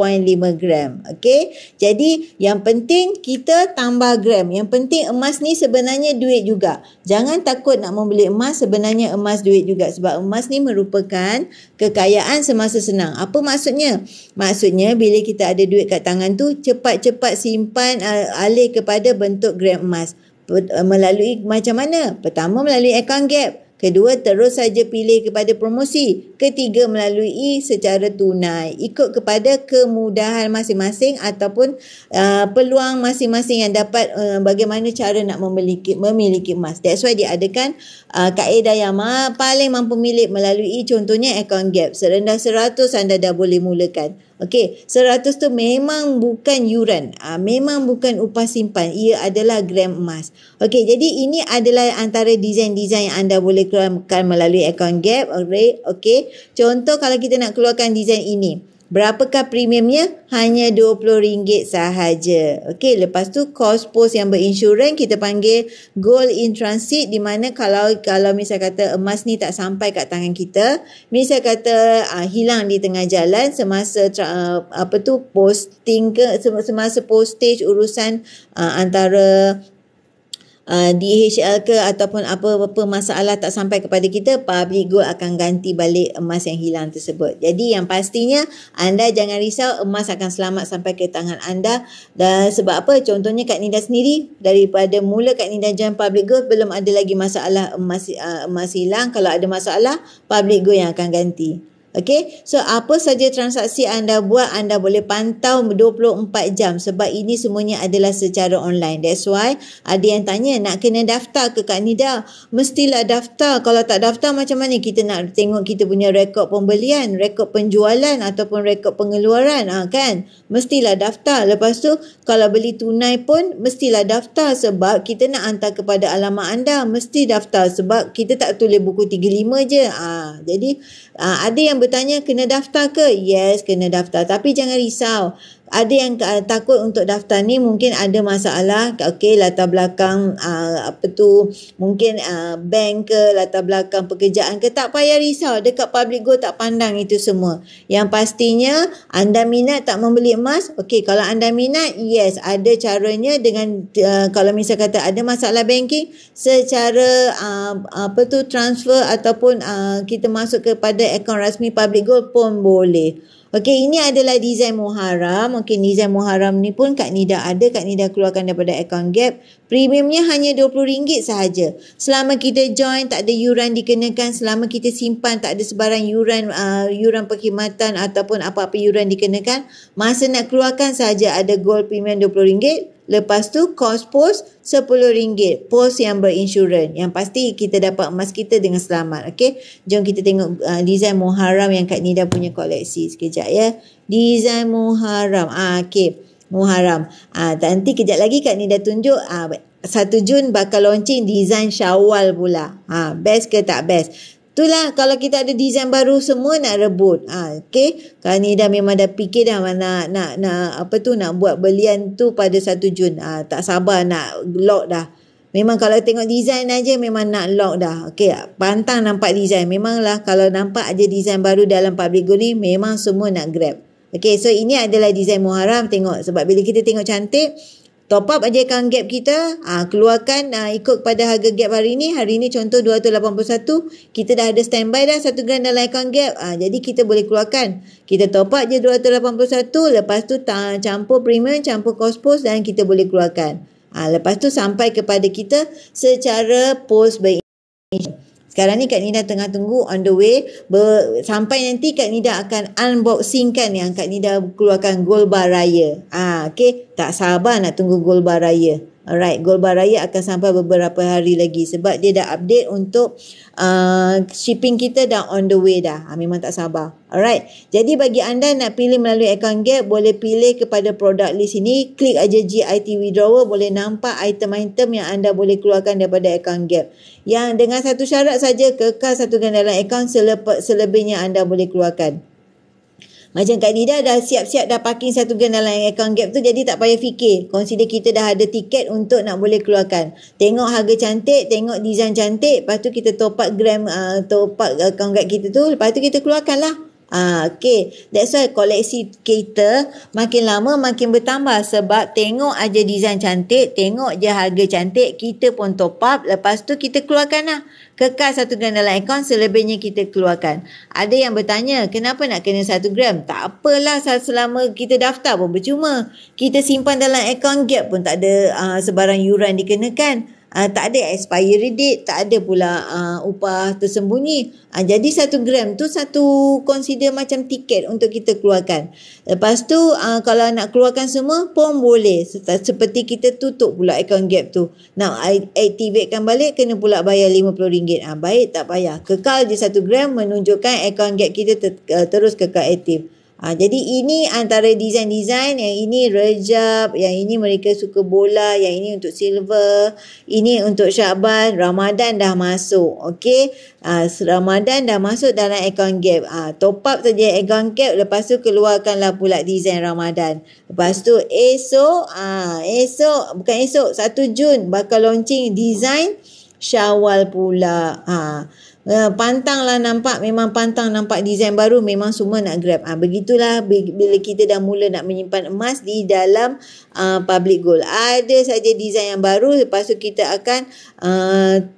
gram. Okey, jadi yang penting kita tambah gram. Yang penting emas ni sebenarnya duit juga. Jangan takut nak membeli emas, sebenarnya emas duit juga. Sebab emas ni merupakan kekayaan semasa senang. Apa maksudnya? Maksudnya bila kita ada duit kat tangan tu, cepat-cepat simpan alih kepada bentuk gram emas. Melalui macam mana? Pertama melalui akaun Gap. Kedua, terus saja pilih kepada promosi. Ketiga, melalui secara tunai. Ikut kepada kemudahan masing-masing ataupun peluang masing-masing yang dapat bagaimana cara nak memiliki emas. That's why diadakan kaedah yang paling mampu milik melalui contohnya akaun Gap. Serendah 100 anda dah boleh mulakan. Okey, 100 tu memang bukan yuran. Memang bukan upah simpan. Ia adalah gram emas. Okey, jadi ini adalah antara design-design yang anda boleh keluarkan melalui akaun Gap. Okey, contoh kalau kita nak keluarkan design ini. Berapakah premiumnya? Hanya RM20 sahaja. Okey, lepas tu cost post yang berinsurans kita panggil gold in transit, di mana kalau misal kata emas ni tak sampai kat tangan kita, misal kata hilang di tengah jalan semasa posting ke semasa postage urusan antara DHL ke ataupun apa-apa masalah tak sampai kepada kita, Public Gold akan ganti balik emas yang hilang tersebut. Jadi yang pastinya anda jangan risau, emas akan selamat sampai ke tangan anda. Dan sebab apa? Contohnya Kak Nida sendiri, daripada mula Kak Nida join Public Gold belum ada lagi masalah emas hilang. Kalau ada masalah, Public Gold yang akan ganti. Okey, so apa saja transaksi anda buat, anda boleh pantau 24 jam sebab ini semuanya adalah secara online. That's why ada yang tanya, nak kena daftar ke Kak Nida? Mestilah daftar. Kalau tak daftar macam mana kita nak tengok kita punya rekod pembelian, rekod penjualan ataupun rekod pengeluaran, kan? Mestilah daftar. Lepas tu kalau beli tunai pun mestilah daftar sebab kita nak hantar kepada alamat anda, mesti daftar sebab kita tak tulis buku 35 je. Jadi ada yang bertanya kena daftar ke? Yes, kena daftar. Tapi jangan risau. Ada yang takut untuk daftar ni mungkin ada masalah. Okey, latar belakang mungkin bank ke, latar belakang pekerjaan ke, tak payah risau. Dekat Public Gold tak pandang itu semua. Yang pastinya anda minat tak membeli emas? Okey, kalau anda minat, yes, ada caranya dengan kalau misal kata ada masalah banking, secara transfer ataupun kita masuk kepada akaun rasmi Public Gold pun boleh. Okey, ini adalah design Muharram. Okey, design Muharram ni pun Kak Nida ada. Kak Nida keluarkan daripada akaun Gap. Premiumnya hanya RM20 sahaja. Selama kita join, tak ada yuran dikenakan. Selama kita simpan, tak ada sebarang yuran perkhidmatan ataupun apa-apa yuran dikenakan. Masa nak keluarkan sahaja ada gold premium RM20. Lepas tu cost post RM10. Post yang berinsurans. Yang pasti kita dapat emas kita dengan selamat. Okey, jom kita tengok design Muharram yang Kak Nida punya koleksi. Sekejap ya. Design Muharram. Okey, Muharram. Nanti kejap lagi Kak Nida tunjuk 1 Jun bakal launching design Syawal pula. Best ke tak best? Itulah, kalau kita ada design baru semua nak rebut. Okey, Kak Nida memang dah fikir dah nak buat belian tu pada 1 Jun. Tak sabar nak lock dah. Memang kalau tengok design aja memang nak lock dah. Okey, pantang nampak design. Memanglah kalau nampak aja design baru dalam Public Gold ni memang semua nak grab. Okey, so ini adalah design Muharram. Tengok, sebab bila kita tengok cantik, top up aja akaun Gap kita, keluarkan ikut kepada harga Gap hari ni. Hari ni contoh 281, kita dah ada standby dah 1 gram dalam akaun Gap. Jadi kita boleh keluarkan. Kita top up je 281, lepas tu campur premium, campur cost post dan kita boleh keluarkan. Lepas tu sampai kepada kita secara post berinsurans. Sekarang ni Kak Nida tengah tunggu on the way. Sampai nanti Kak Nida akan unboxingkan yang Kak Nida keluarkan gold bar raya. Okey, tak sabar nak tunggu gold bar raya. Alright, gold bar raya akan sampai beberapa hari lagi sebab dia dah update untuk shipping kita dah on the way dah. Memang tak sabar. Alright, jadi bagi anda nak pilih melalui akaun Gap, boleh pilih kepada product list ini, klik aja GIT withdrawal, boleh nampak item-item yang anda boleh keluarkan daripada akaun Gap. Yang dengan satu syarat saja, kekal 1 gram dalam akaun, selebihnya anda boleh keluarkan. Macam Kak Nida dah siap-siap dah parking 1 gram dalam account Gap tu, jadi tak payah fikir. Consider kita dah ada tiket untuk nak boleh keluarkan. Tengok harga cantik, tengok design cantik, lepas tu kita top up gram, top up account Gap kita tu, lepas tu kita keluarkan lah. Okay, that's why koleksi kita makin lama makin bertambah, sebab tengok aja design cantik, tengok je harga cantik, kita pun top up, lepas tu kita keluarkan lah. Kekal 1 gram dalam akaun, selebihnya kita keluarkan. Ada yang bertanya, kenapa nak kena 1 gram? Tak apalah, selama kita daftar pun percuma. Kita simpan dalam akaun Gap pun tak ada sebarang yuran dikenakan. Tak ada expiry date, tak ada pula upah tersembunyi. Jadi 1 gram tu satu consider macam tiket untuk kita keluarkan. Lepas tu kalau nak keluarkan semua pun boleh. Seperti kita tutup pula akaun Gap tu. Nak activatekan balik kena pula bayar RM50. Baik, tak payah. Kekal je 1 gram menunjukkan akaun Gap kita terus kekal aktif. Jadi ini antara design-design, yang ini Rejab, yang ini mereka suka bola, yang ini untuk silver, ini untuk Syakban. Ramadan dah masuk, okey. Ramadan dah masuk dalam akaun Gap. Top up saja akaun Gap, lepas tu keluarkanlah pula design Ramadan. Lepas tu esok, bukan esok, 1 Jun bakal launching design Syawal pula. Pantang lah nampak, memang pantang nampak design baru, memang semua nak grab. Begitulah bila kita dah mula nak menyimpan emas di dalam public gold. Ada saja design yang baru, lepas tu kita akan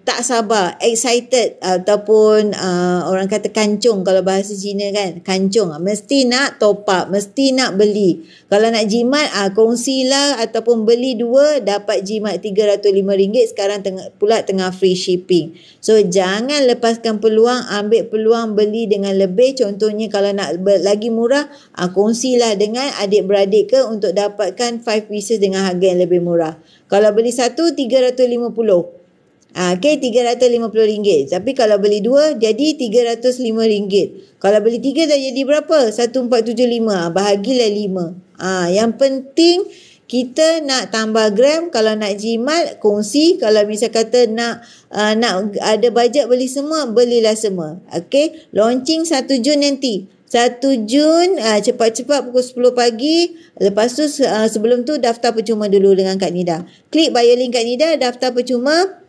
tak sabar, excited, ataupun orang kata kancung kalau bahasa Cina kan, kancung. Mesti nak top up, mesti nak beli. Kalau nak jimat, kongsilah ataupun beli 2 dapat jimat RM305. Sekarang tengah free shipping. So jangan lepaskan peluang, ambil peluang beli dengan lebih. Contohnya kalau nak lagi murah, kongsilah dengan adik-beradik ke untuk dapatkan 5 pieces dengan harga yang lebih murah. Kalau beli satu RM350. Okay, RM350. Tapi kalau beli 2 jadi RM305. Kalau beli 3 dah jadi berapa? RM1475. Bahagilah 5. Yang penting kita nak tambah gram. Kalau nak jimat, kongsi. Kalau misal kata nak ada bajet beli semua, belilah semua. Okay, launching 1 Jun nanti. 1 Jun, cepat-cepat pukul 10 pagi. Lepas tu sebelum tu daftar percuma dulu dengan Kak Nida. Klik bio link Kak Nida, daftar percuma.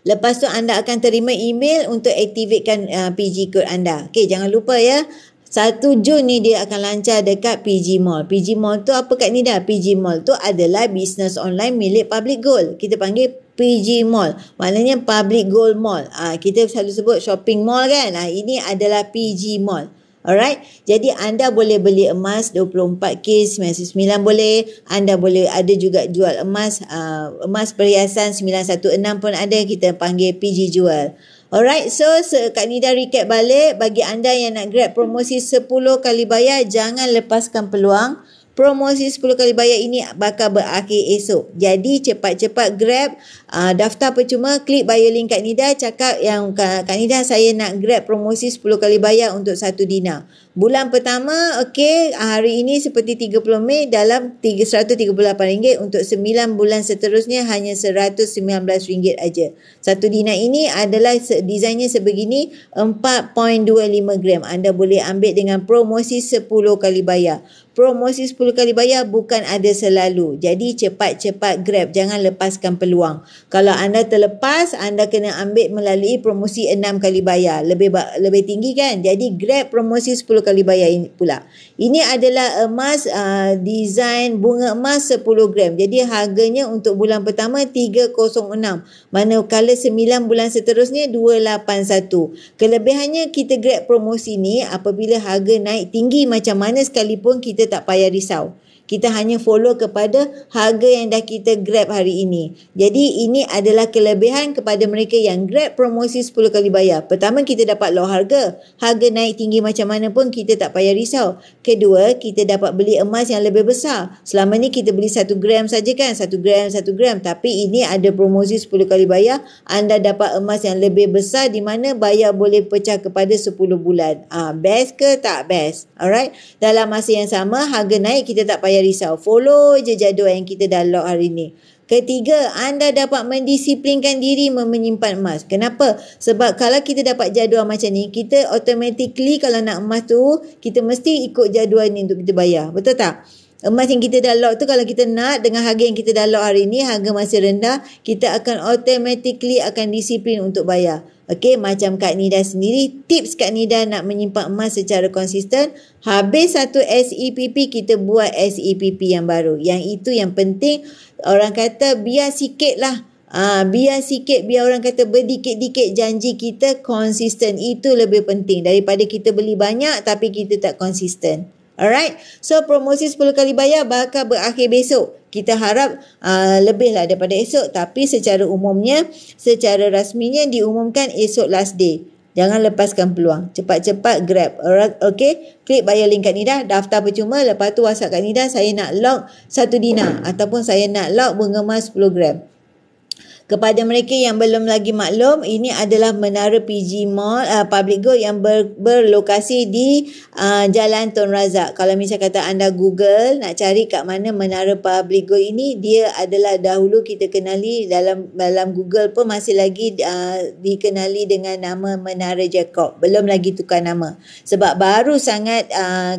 Lepas tu anda akan terima email untuk aktifkan PG code anda. Okay, jangan lupa ya. 1 Jun ni dia akan lancar dekat PG Mall. PG Mall tu apa Kak Nida? PG Mall tu adalah bisnes online milik Public Gold. Kita panggil PG Mall. Maknanya Public Gold Mall. Kita selalu sebut shopping mall kan. Ini adalah PG Mall. Alright, jadi anda boleh beli emas 24K 99 boleh. Anda boleh ada juga jual emas, emas perhiasan 916 pun ada, kita panggil PG Jual. Alright, so Kak Nida recap balik. Bagi anda yang nak grab promosi 10 kali bayar, jangan lepaskan peluang. Promosi 10 kali bayar ini bakal berakhir esok. Jadi cepat-cepat grab, daftar percuma, klik bio link Kak Nida, cakap yang Kak Nida saya nak grab promosi 10 kali bayar untuk 1 dinar. Bulan pertama, okey, hari ini seperti 30 Mei dalam RM138. Untuk 9 bulan seterusnya hanya RM119 aja. 1 dinar ini adalah desainnya sebegini, 4.25 gram. Anda boleh ambil dengan promosi 10 kali bayar. Promosi 10 kali bayar bukan ada selalu. Jadi cepat-cepat grab, jangan lepaskan peluang. Kalau anda terlepas, anda kena ambil melalui promosi 6 kali bayar. Lebih tinggi kan? Jadi grab promosi 10 kali bayar ini pula. Ini adalah emas design bunga emas 10 gram. Jadi harganya untuk bulan pertama 306. Manakala 9 bulan seterusnya 281. Kelebihannya kita grab promosi ni apabila harga naik tinggi macam mana sekalipun kita tak payah risau. Kita hanya follow kepada harga yang dah kita grab hari ini. Jadi ini adalah kelebihan kepada mereka yang grab promosi 10 kali bayar. Pertama, kita dapat low harga. Harga naik tinggi macam mana pun kita tak payah risau. Kedua, kita dapat beli emas yang lebih besar. Selama ni kita beli 1 gram saja kan. 1 gram. Tapi ini ada promosi 10 kali bayar. Anda dapat emas yang lebih besar di mana bayar boleh pecah kepada 10 bulan. Best ke tak best? Alright. Dalam masa yang sama, harga naik kita tak payah risau. Follow je jadual yang kita dah lock hari ni. Ketiga, anda dapat mendisiplinkan diri menyimpan emas. Kenapa? Sebab kalau kita dapat jadual macam ni, kita automatically kalau nak emas tu, kita mesti ikut jadual ni untuk kita bayar. Betul tak? Emas yang kita dah lock tu, kalau kita nak dengan harga yang kita dah lock hari ni, harga masih rendah, kita akan automatically akan disiplin untuk bayar. Okey, macam Kak Nida sendiri, tips Kak Nida nak menyimpan emas secara konsisten, habis satu SEPP, kita buat SEPP yang baru. Yang itu yang penting, orang kata biar sikit lah. Biar sikit, biar orang kata berdikit-dikit, janji kita konsisten. Itu lebih penting daripada kita beli banyak tapi kita tak konsisten. Alright, so promosi 10 kali bayar bakal berakhir besok. Kita harap lebih lah daripada esok, tapi secara umumnya, secara rasminya diumumkan esok last day. Jangan lepaskan peluang. Cepat-cepat grab. Alright, okay. Klik bio link Kak Nida, daftar percuma. Lepas tu WhatsApp Kak Nida, saya nak lock 1 dinar ataupun saya nak lock bunga emas 10 gram. Kepada mereka yang belum lagi maklum, ini adalah Menara PG Mall, Public Gold yang berlokasi di Jalan Tun Razak. Kalau misal kata anda Google, nak cari kat mana Menara Public Gold ini, dia adalah dahulu kita kenali dalam Google pun masih lagi dikenali dengan nama Menara Jacob. Belum lagi tukar nama. Sebab baru sangat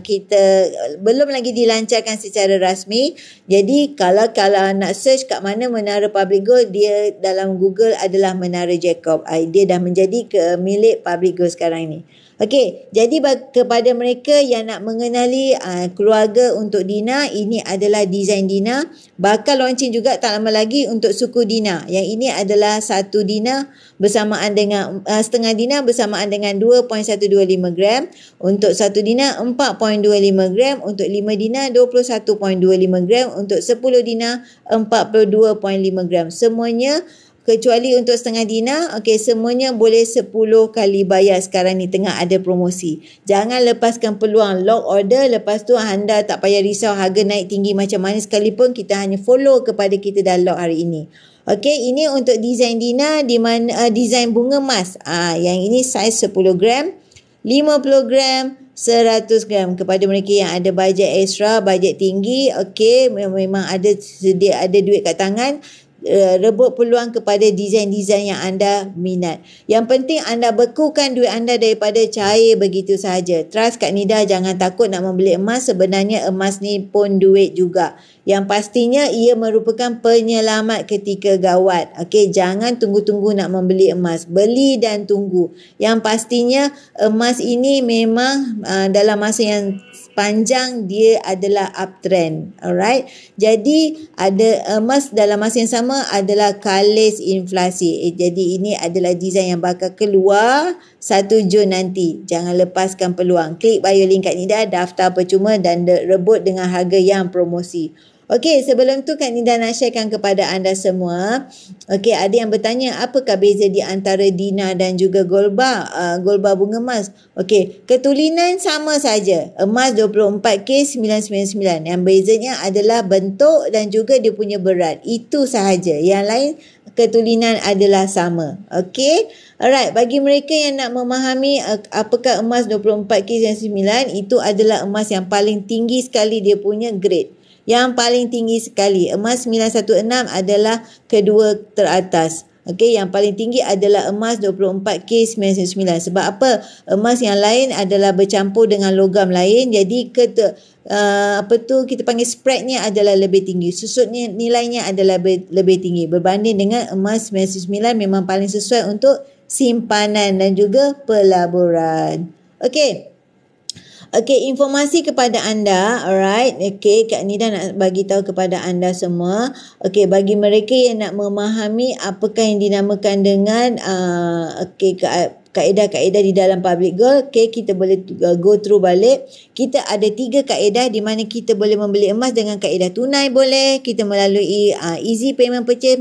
kita, belum lagi dilancarkan secara rasmi. Jadi kalau nak search kat mana Menara Public Gold, dia dalam Google adalah Menara Jacob. Dia dah menjadi milik Public Gold sekarang ni. Okey, jadi kepada mereka yang nak mengenali keluarga untuk Dina, ini adalah design Dina. Bakal launching juga tak lama lagi untuk suku Dina. Yang ini adalah 1 Dina bersamaan dengan setengah Dina bersamaan dengan 2.125 gram. Untuk 1 Dina 4.25 gram. Untuk 5 Dina 21.25 gram. Untuk 10 Dina 42.5 gram. Semuanya kecuali untuk setengah Dina, okey, semuanya boleh 10 kali bayar. Sekarang ni tengah ada promosi. Jangan lepaskan peluang, lock order, lepas tu anda tak payah risau harga naik tinggi macam mana sekalipun, kita hanya follow kepada kita dah lock hari ini. Okey, ini untuk design Dina, di mana design bunga emas. Yang ini saiz 10 gram, 50 gram, 100 gram. Kepada mereka yang ada bajet extra, bajet tinggi, okey, memang ada duit kat tangan, rebut peluang kepada desain-desain yang anda minat. Yang penting anda bekukan duit anda daripada cair begitu sahaja. Trust Kak Nida, jangan takut nak membeli emas. Sebenarnya emas ni pun duit juga. Yang pastinya ia merupakan penyelamat ketika gawat. Okey, jangan tunggu-tunggu nak membeli emas. Beli dan tunggu. Yang pastinya emas ini memang dalam masa yang panjang dia adalah uptrend. Alright. Jadi ada emas dalam masa yang sama adalah kalis inflasi. Jadi ini adalah design yang bakal keluar 1 Jun nanti. Jangan lepaskan peluang. Klik bio link Kak Nida, daftar percuma dan rebut dengan harga yang promosi. Okey, sebelum tu Kak Nida nak sharekan kepada anda semua. Okey, ada yang bertanya apakah beza di antara Dina dan juga gold bar bunga emas. Okey, ketulinan sama saja. Emas 24K 999. Yang bezanya adalah bentuk dan juga dia punya berat. Itu sahaja. Yang lain ketulinan adalah sama. Okey. Alright, bagi mereka yang nak memahami apakah emas 24K 999, itu adalah emas yang paling tinggi sekali dia punya grade. Yang paling tinggi sekali. Emas 916 adalah kedua teratas. Okey, yang paling tinggi adalah emas 24K 999. Sebab apa? Emas yang lain adalah bercampur dengan logam lain. Jadi kita panggil spreadnya adalah lebih tinggi. Susutnya nilainya adalah lebih tinggi berbanding dengan emas 999 memang paling sesuai untuk simpanan dan juga pelaburan. Okey. Okey, informasi kepada anda. Alright. Okey, Kak Nida nak bagi tahu kepada anda semua. Okey, bagi mereka yang nak memahami apakah yang dinamakan dengan kaedah-kaedah di dalam public gold, okay, kita boleh go through balik. Kita ada 3 kaedah di mana kita boleh membeli emas dengan kaedah tunai boleh, kita melalui easy payment purchase,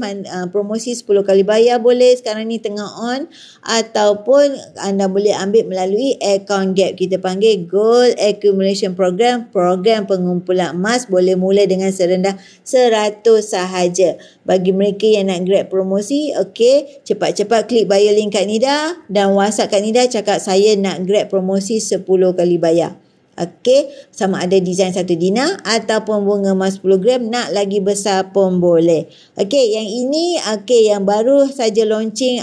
promosi 10 kali bayar boleh, sekarang ni tengah on, ataupun anda boleh ambil melalui account gap, kita panggil gold accumulation program, program pengumpulan emas, boleh mula dengan serendah 100 sahaja. Bagi mereka yang nak grab promosi, okay, cepat-cepat klik bio link Kak Nida dan WhatsApp Kak Nida, cakap saya nak grab promosi 10 kali bayar. Okey, sama ada design 1 dinar ataupun bunga emas 10 gram, nak lagi besar pun boleh. Okey, yang ini yang baru saja launching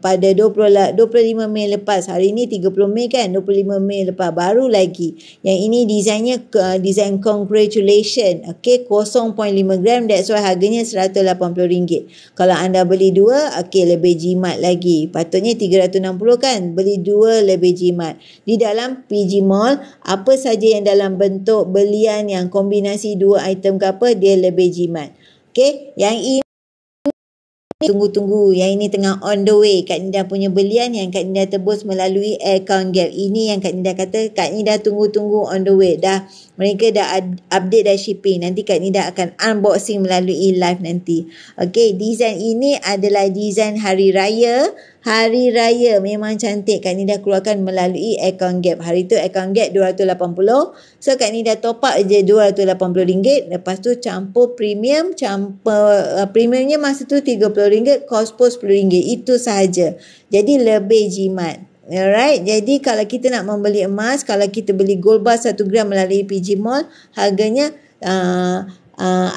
pada 25 Mei lepas. Hari ini 30 Mei kan, 25 Mei lepas baru lagi. Yang ini desainnya desain congratulation. Okey, 0.5 gram, that's why harganya RM180. Kalau anda beli dua, lebih jimat lagi. Patutnya 360 kan, beli dua lebih jimat. Di dalam PG Mall, apa saja yang dalam bentuk belian yang kombinasi dua item ke apa, dia lebih jimat. Okey, yang ini tunggu-tunggu, yang ini tengah on the way. Kak Nida punya belian yang Kak Nida tebus melalui account Gap. Ini yang Kak Nida kata, Kak Nida tunggu-tunggu on the way. Mereka dah update dah shipping. Nanti Kak Nida akan unboxing melalui live nanti. Okey, design ini adalah design hari raya. Hari raya memang cantik. Kak Nida keluarkan melalui account Gap. Hari tu account Gap 280. So Kak Nida top up je RM280. Lepas tu campur premium. Premiumnya masa tu RM30. Cost pun RM10. Itu sahaja. Jadi lebih jimat. Alright, jadi kalau kita nak membeli emas, kalau kita beli gold bar 1 gram melalui PG Mall, harganya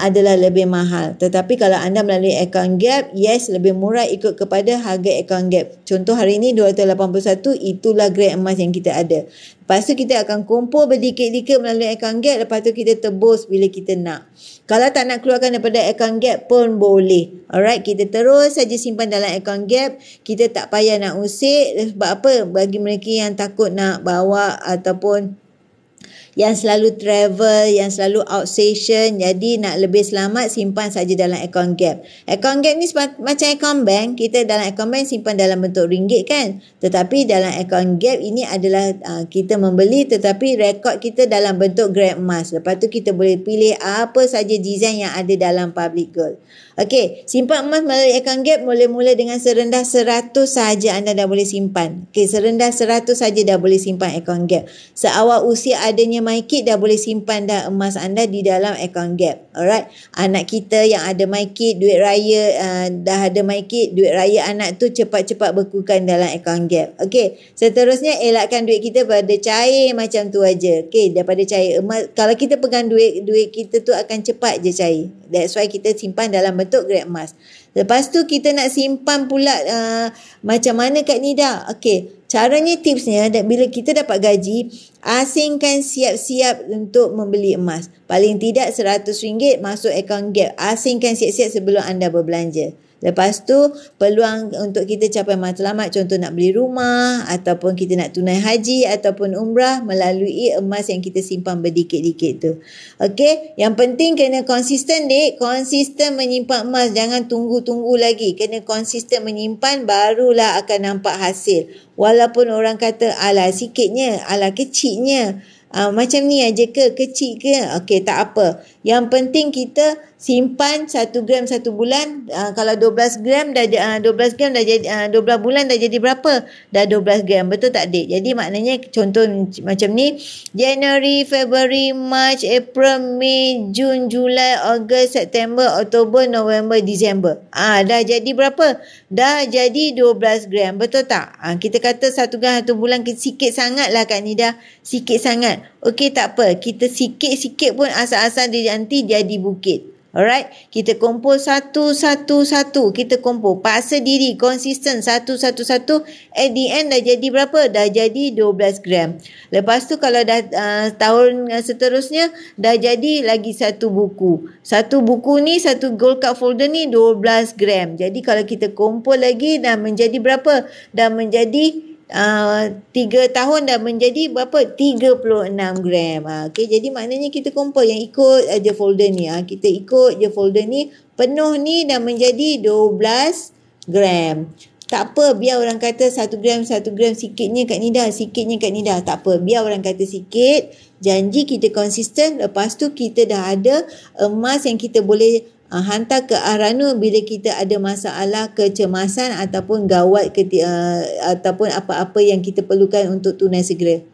adalah lebih mahal. Tetapi kalau anda melalui account Gap, yes, lebih murah ikut kepada harga account Gap. Contoh hari ini 281, itulah grade emas yang kita ada. Lepas tu kita akan kumpul berdikit-dikit melalui account Gap, lepas tu kita tebus bila kita nak. Kalau tak nak keluarkan daripada account Gap pun boleh. Alright, kita terus saja simpan dalam account Gap. Kita tak payah nak usik. Sebab apa? Bagi mereka yang takut nak bawa ataupun yang selalu travel, yang selalu outstation, jadi nak lebih selamat, simpan saja dalam account Gap. Account Gap ni macam account bank. Kita dalam account bank simpan dalam bentuk ringgit kan. Tetapi dalam account Gap ini adalah kita membeli tetapi rekod kita dalam bentuk grade emas. Lepas tu kita boleh pilih apa saja design yang ada dalam public gold. Okey, simpan emas melalui account Gap boleh mula dengan serendah 100 sahaja anda dah boleh simpan. Okey, serendah 100 saja dah boleh simpan account Gap. Seawal usia adanya MyKit dah boleh simpan dah emas anda di dalam account Gap. Alright, anak kita yang ada MyKit, duit raya dah ada MyKit, duit raya anak tu cepat-cepat bekukan dalam account Gap. Okey, seterusnya elakkan duit kita pada cair macam tu aja. Okey, daripada cair emas, kalau kita pegang duit kita tu akan cepat je cair. That's why kita simpan dalam bentuk grade emas. Lepas tu kita nak simpan pula macam mana Kak Nida? Okey, caranya, tipsnya, bila kita dapat gaji, asingkan siap-siap untuk membeli emas. Paling tidak RM100 masuk akaun Gap. Asingkan siap-siap sebelum anda berbelanja. Lepas tu, peluang untuk kita capai matlamat, contoh nak beli rumah, ataupun kita nak tunai haji, ataupun umrah melalui emas yang kita simpan berdikit-dikit tu. Okey, yang penting kena konsisten, dek. Konsisten menyimpan emas. Jangan tunggu-tunggu lagi. Kena konsisten menyimpan, barulah akan nampak hasil. Walaupun orang kata, alah sikitnya, alah kecilnya. Macam ni aja ke? Kecil ke? Okey, tak apa. Yang penting kita simpan 1 gram 1 bulan. Kalau 12 gram dah 12 gram dah jadi 12 bulan dah jadi berapa? Dah 12 gram. Betul tak, Dik? Jadi maknanya contoh macam ni, January, February, March, April, May, Jun, Julai, Ogos, September, Oktober, November, Disember. Dah jadi berapa? Dah jadi 12 gram. Betul tak? Kita kata 1 gram 1 bulan sikit sangat lah Kak Nida. Sikit sangat. Okey, tak apa. Kita sikit-sikit pun asal-asal dia nanti jadi bukit. Alright, kita kumpul satu. Kita kumpul, paksa diri, konsisten satu. At the end dah jadi berapa? Dah jadi 12 gram. Lepas tu kalau dah tahun seterusnya dah jadi lagi satu buku. Satu buku ni, satu gold card folder ni 12 gram. Jadi kalau kita kumpul lagi dah menjadi berapa? Dah menjadi 3 tahun dah menjadi berapa? 36 gram. Okay, jadi maknanya kita kumpul yang ikut aja folder ni. Kita ikut je folder ni. Penuh ni dah menjadi 12 gram. Tak apa, biar orang kata 1 gram sikitnya Kak Nida. Tak apa, biar orang kata sikit. Janji kita konsisten. Lepas tu kita dah ada emas yang kita boleh hantar ke Aranu bila kita ada masalah kecemasan ataupun gawat ataupun apa-apa yang kita perlukan untuk tunai segera.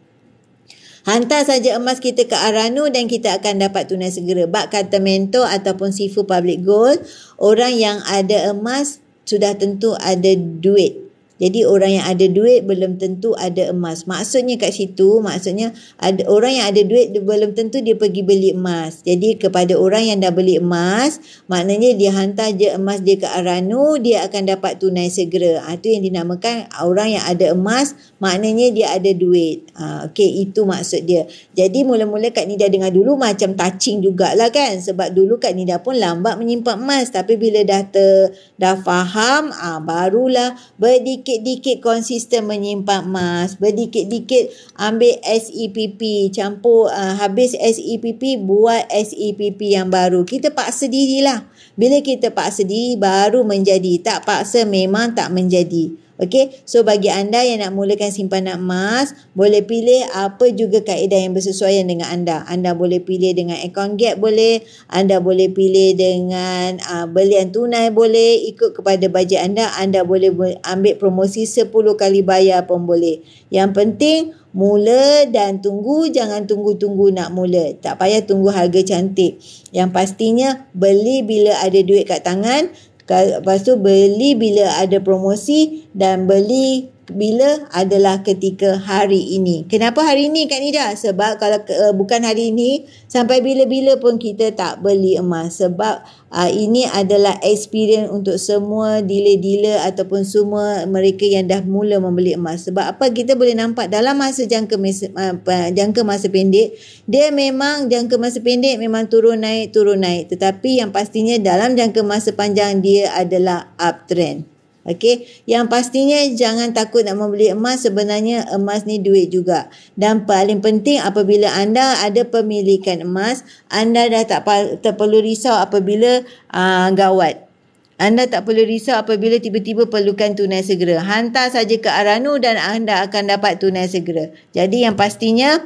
Hantar saja emas kita ke Aranu dan kita akan dapat tunai segera. Bak kata mentor ataupun Sifu Public Gold, orang yang ada emas sudah tentu ada duit. Jadi orang yang ada duit belum tentu ada emas. Maksudnya kat situ, maksudnya ada orang yang ada duit belum tentu dia pergi beli emas. Jadi kepada orang yang dah beli emas, maknanya dia hantar je emas dia ke Aranu, dia akan dapat tunai segera. Itu yang dinamakan orang yang ada emas, maknanya dia ada duit. Okey, itu maksud dia. Jadi mula-mula Kak Nida dengar dulu macam touching jugalah kan. Sebab dulu Kak Nida pun lambat menyimpan emas. Tapi bila dah faham, barulah berdikit-dikit konsisten menyimpan emas. Berdikit-dikit ambil SEPP. Campur, habis SEPP, buat SEPP yang baru. Kita paksa dirilah. Bila kita paksa diri, baru menjadi. Tak paksa memang tak menjadi. Okey, so bagi anda yang nak mulakan simpanan emas, boleh pilih apa juga kaedah yang bersesuaian dengan anda. Anda boleh pilih dengan account gap boleh, anda boleh pilih dengan belian tunai boleh, ikut kepada bajet anda boleh ambil promosi 10 kali bayar pun boleh. Yang penting mula dan tunggu, jangan tunggu-tunggu nak mula. Tak payah tunggu harga cantik. Yang pastinya beli bila ada duit kat tangan. Lepas tu beli bila ada promosi dan beli bila adalah ketika hari ini. Kenapa hari ini Kak Nida? Sebab kalau bukan hari ini, sampai bila-bila pun kita tak beli emas. Sebab ini adalah experience untuk semua dealer-dealer ataupun semua mereka yang dah mula membeli emas. Sebab apa, kita boleh nampak dalam masa jangka masa pendek, dia memang jangka masa pendek memang turun naik. Tetapi yang pastinya dalam jangka masa panjang dia adalah uptrend. Okey, yang pastinya jangan takut nak membeli emas. Sebenarnya emas ni duit juga. Dan paling penting apabila anda ada pemilikan emas, anda dah tak perlu risau apabila gawat. Anda tak perlu risau apabila tiba-tiba perlukan tunai segera. Hantar saja ke Aranu dan anda akan dapat tunai segera. Jadi yang pastinya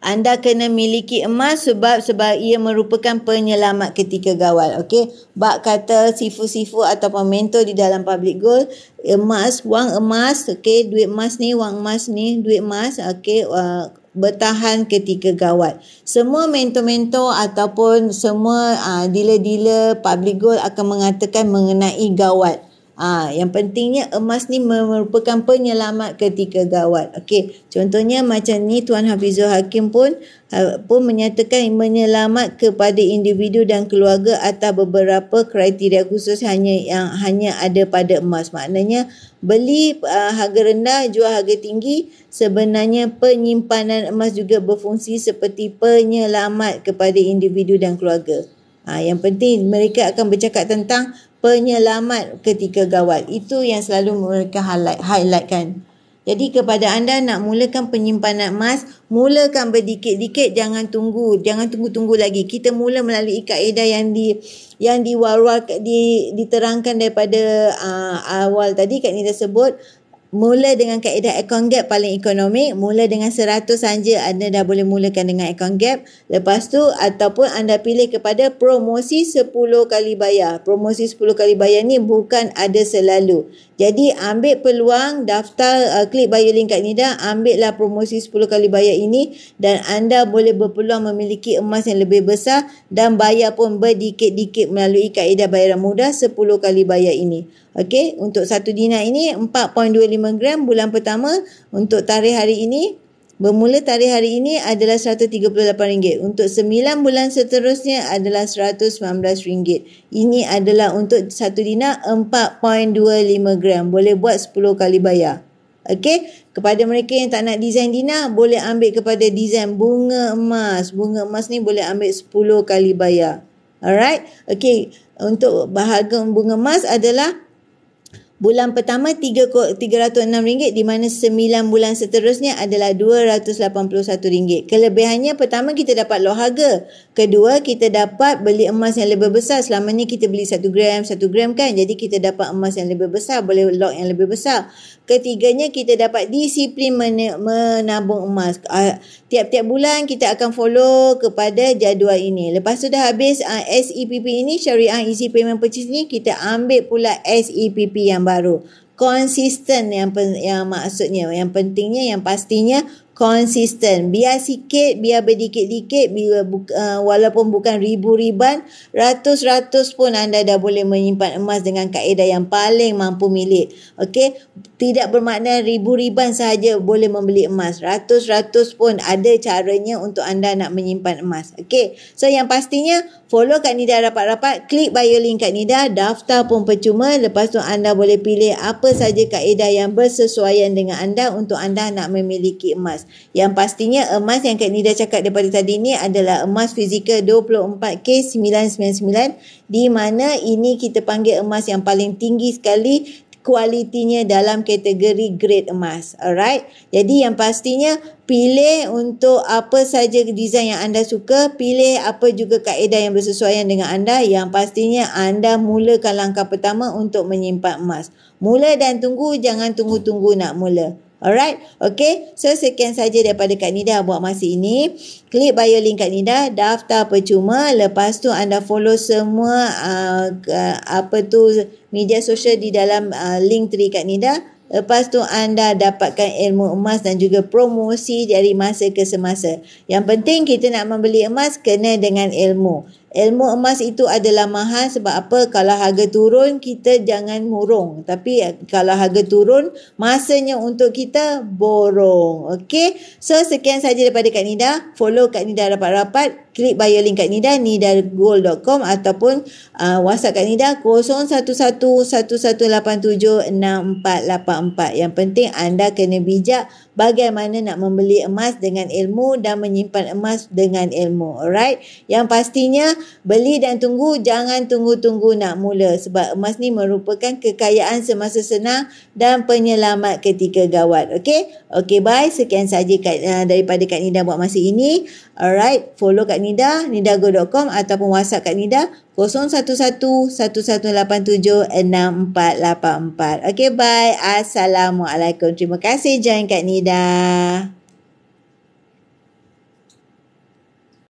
anda kena miliki emas sebab ia merupakan penyelamat ketika gawat. Okey, bak kata sifu-sifu ataupun mentor di dalam public gold, emas, wang emas, okey, duit emas ni, wang emas ni, duit emas, okey, bertahan ketika gawat. Semua mentor-mentor ataupun semua dealer-dealer public gold akan mengatakan mengenai gawat. Yang pentingnya emas ni merupakan penyelamat ketika gawat. Okey, contohnya macam ni Tuan Hafizul Hakim pun menyatakan menyelamat kepada individu dan keluarga atas beberapa kriteria khusus yang hanya ada pada emas. Maknanya beli harga rendah, jual harga tinggi. Sebenarnya penyimpanan emas juga berfungsi seperti penyelamat kepada individu dan keluarga. Yang penting mereka akan bercakap tentang penyelamat ketika gawat. Itu yang selalu mereka highlightkan. Jadi kepada anda nak mulakan penyimpanan emas, mulakan berdikit-dikit, jangan tunggu lagi. Kita mula melalui kaedah yang diterangkan daripada awal tadi Kak Nida sebut. Mula dengan kaedah account gap paling ekonomik. Mula dengan 100 saja anda dah boleh mulakan dengan account gap. Lepas tu ataupun anda pilih kepada promosi 10 kali bayar. Promosi 10 kali bayar ni bukan ada selalu. Jadi ambil peluang, daftar klik bio link Kak Nida, ambillah promosi 10 kali bayar ini dan anda boleh berpeluang memiliki emas yang lebih besar dan bayar pun berdikit-dikit melalui kaedah bayaran mudah 10 kali bayar ini. Okey, untuk satu dinar ini 4.25 gram bulan pertama. Untuk tarikh hari ini, bermula tarikh hari ini adalah RM138. Untuk 9 bulan seterusnya adalah RM119. Ini adalah untuk satu dinar 4.25 gram. Boleh buat 10 kali bayar. Okey, kepada mereka yang tak nak design dinar, boleh ambil kepada design bunga emas. Bunga emas ni boleh ambil 10 kali bayar. Alright, okey. Untuk bahagian bunga emas adalah bulan pertama RM306 di mana 9 bulan seterusnya adalah RM281. Kelebihannya pertama kita dapat low harga. Kedua kita dapat beli emas yang lebih besar. Selama ni kita beli 1 gram kan. Jadi kita dapat emas yang lebih besar, boleh lock yang lebih besar. Ketiganya kita dapat disiplin menabung emas. Tiap-tiap bulan kita akan follow kepada jadual ini. Lepas tu dah habis SEPP ini, Syariah Easy Payment Purchase ni, kita ambil pula SEPP yang baru. Konsisten yang maksudnya, yang pentingnya, yang pastinya konsisten. Biar sikit, biar berdikit-dikit, walaupun bukan ribu-riban, ratus-ratus pun anda dah boleh menyimpan emas dengan kaedah yang paling mampu milik. Okey, tidak bermakna ribu-riban sahaja boleh membeli emas. Ratus-ratus pun ada caranya untuk anda nak menyimpan emas. Okey, so yang pastinya follow Kak Nida rapat-rapat, klik bio link Kak Nida, daftar pun percuma. Lepas tu anda boleh pilih apa saja kaedah yang bersesuaian dengan anda untuk anda nak memiliki emas. Yang pastinya emas yang Kak Nida cakap daripada tadi ni adalah emas fizikal 24K 999, di mana ini kita panggil emas yang paling tinggi sekali kualitinya dalam kategori grade emas. Alright. Jadi yang pastinya pilih untuk apa saja design yang anda suka, pilih apa juga kaedah yang bersesuaian dengan anda. Yang pastinya anda mulakan langkah pertama untuk menyimpan emas. Mula dan tunggu, jangan tunggu-tunggu nak mula. Alright, okay. So sekian saja daripada Kak Nida buat masa ini. Klik bio link Kak Nida, daftar percuma. Lepas tu anda follow semua media sosial di dalam link tree Kak Nida. Lepas tu anda dapatkan ilmu emas dan juga promosi dari masa ke semasa. Yang penting kita nak membeli emas kena dengan ilmu. Ilmu emas itu adalah mahal sebab apa? Kalau harga turun, kita jangan murung. Tapi kalau harga turun, masanya untuk kita borong. Okey? So, sekian saja daripada Kak Nida. Follow Kak Nida rapat-rapat. Klik bio link Kak Nida, nidagold.com ataupun WhatsApp Kak Nida 0111876484. Yang penting anda kena bijak bagaimana nak membeli emas dengan ilmu dan menyimpan emas dengan ilmu. Alright? Yang pastinya beli dan tunggu, jangan tunggu-tunggu nak mula sebab emas ni merupakan kekayaan semasa senang dan penyelamat ketika gawat. Okey? Okey, bye. Sekian saja daripada Kak Nida buat masa ini. Alright, follow Kak Nida, nidago.com ataupun WhatsApp Kak Nida 0111876484. Okey, bye. Assalamualaikum. Terima kasih join Kak Nida.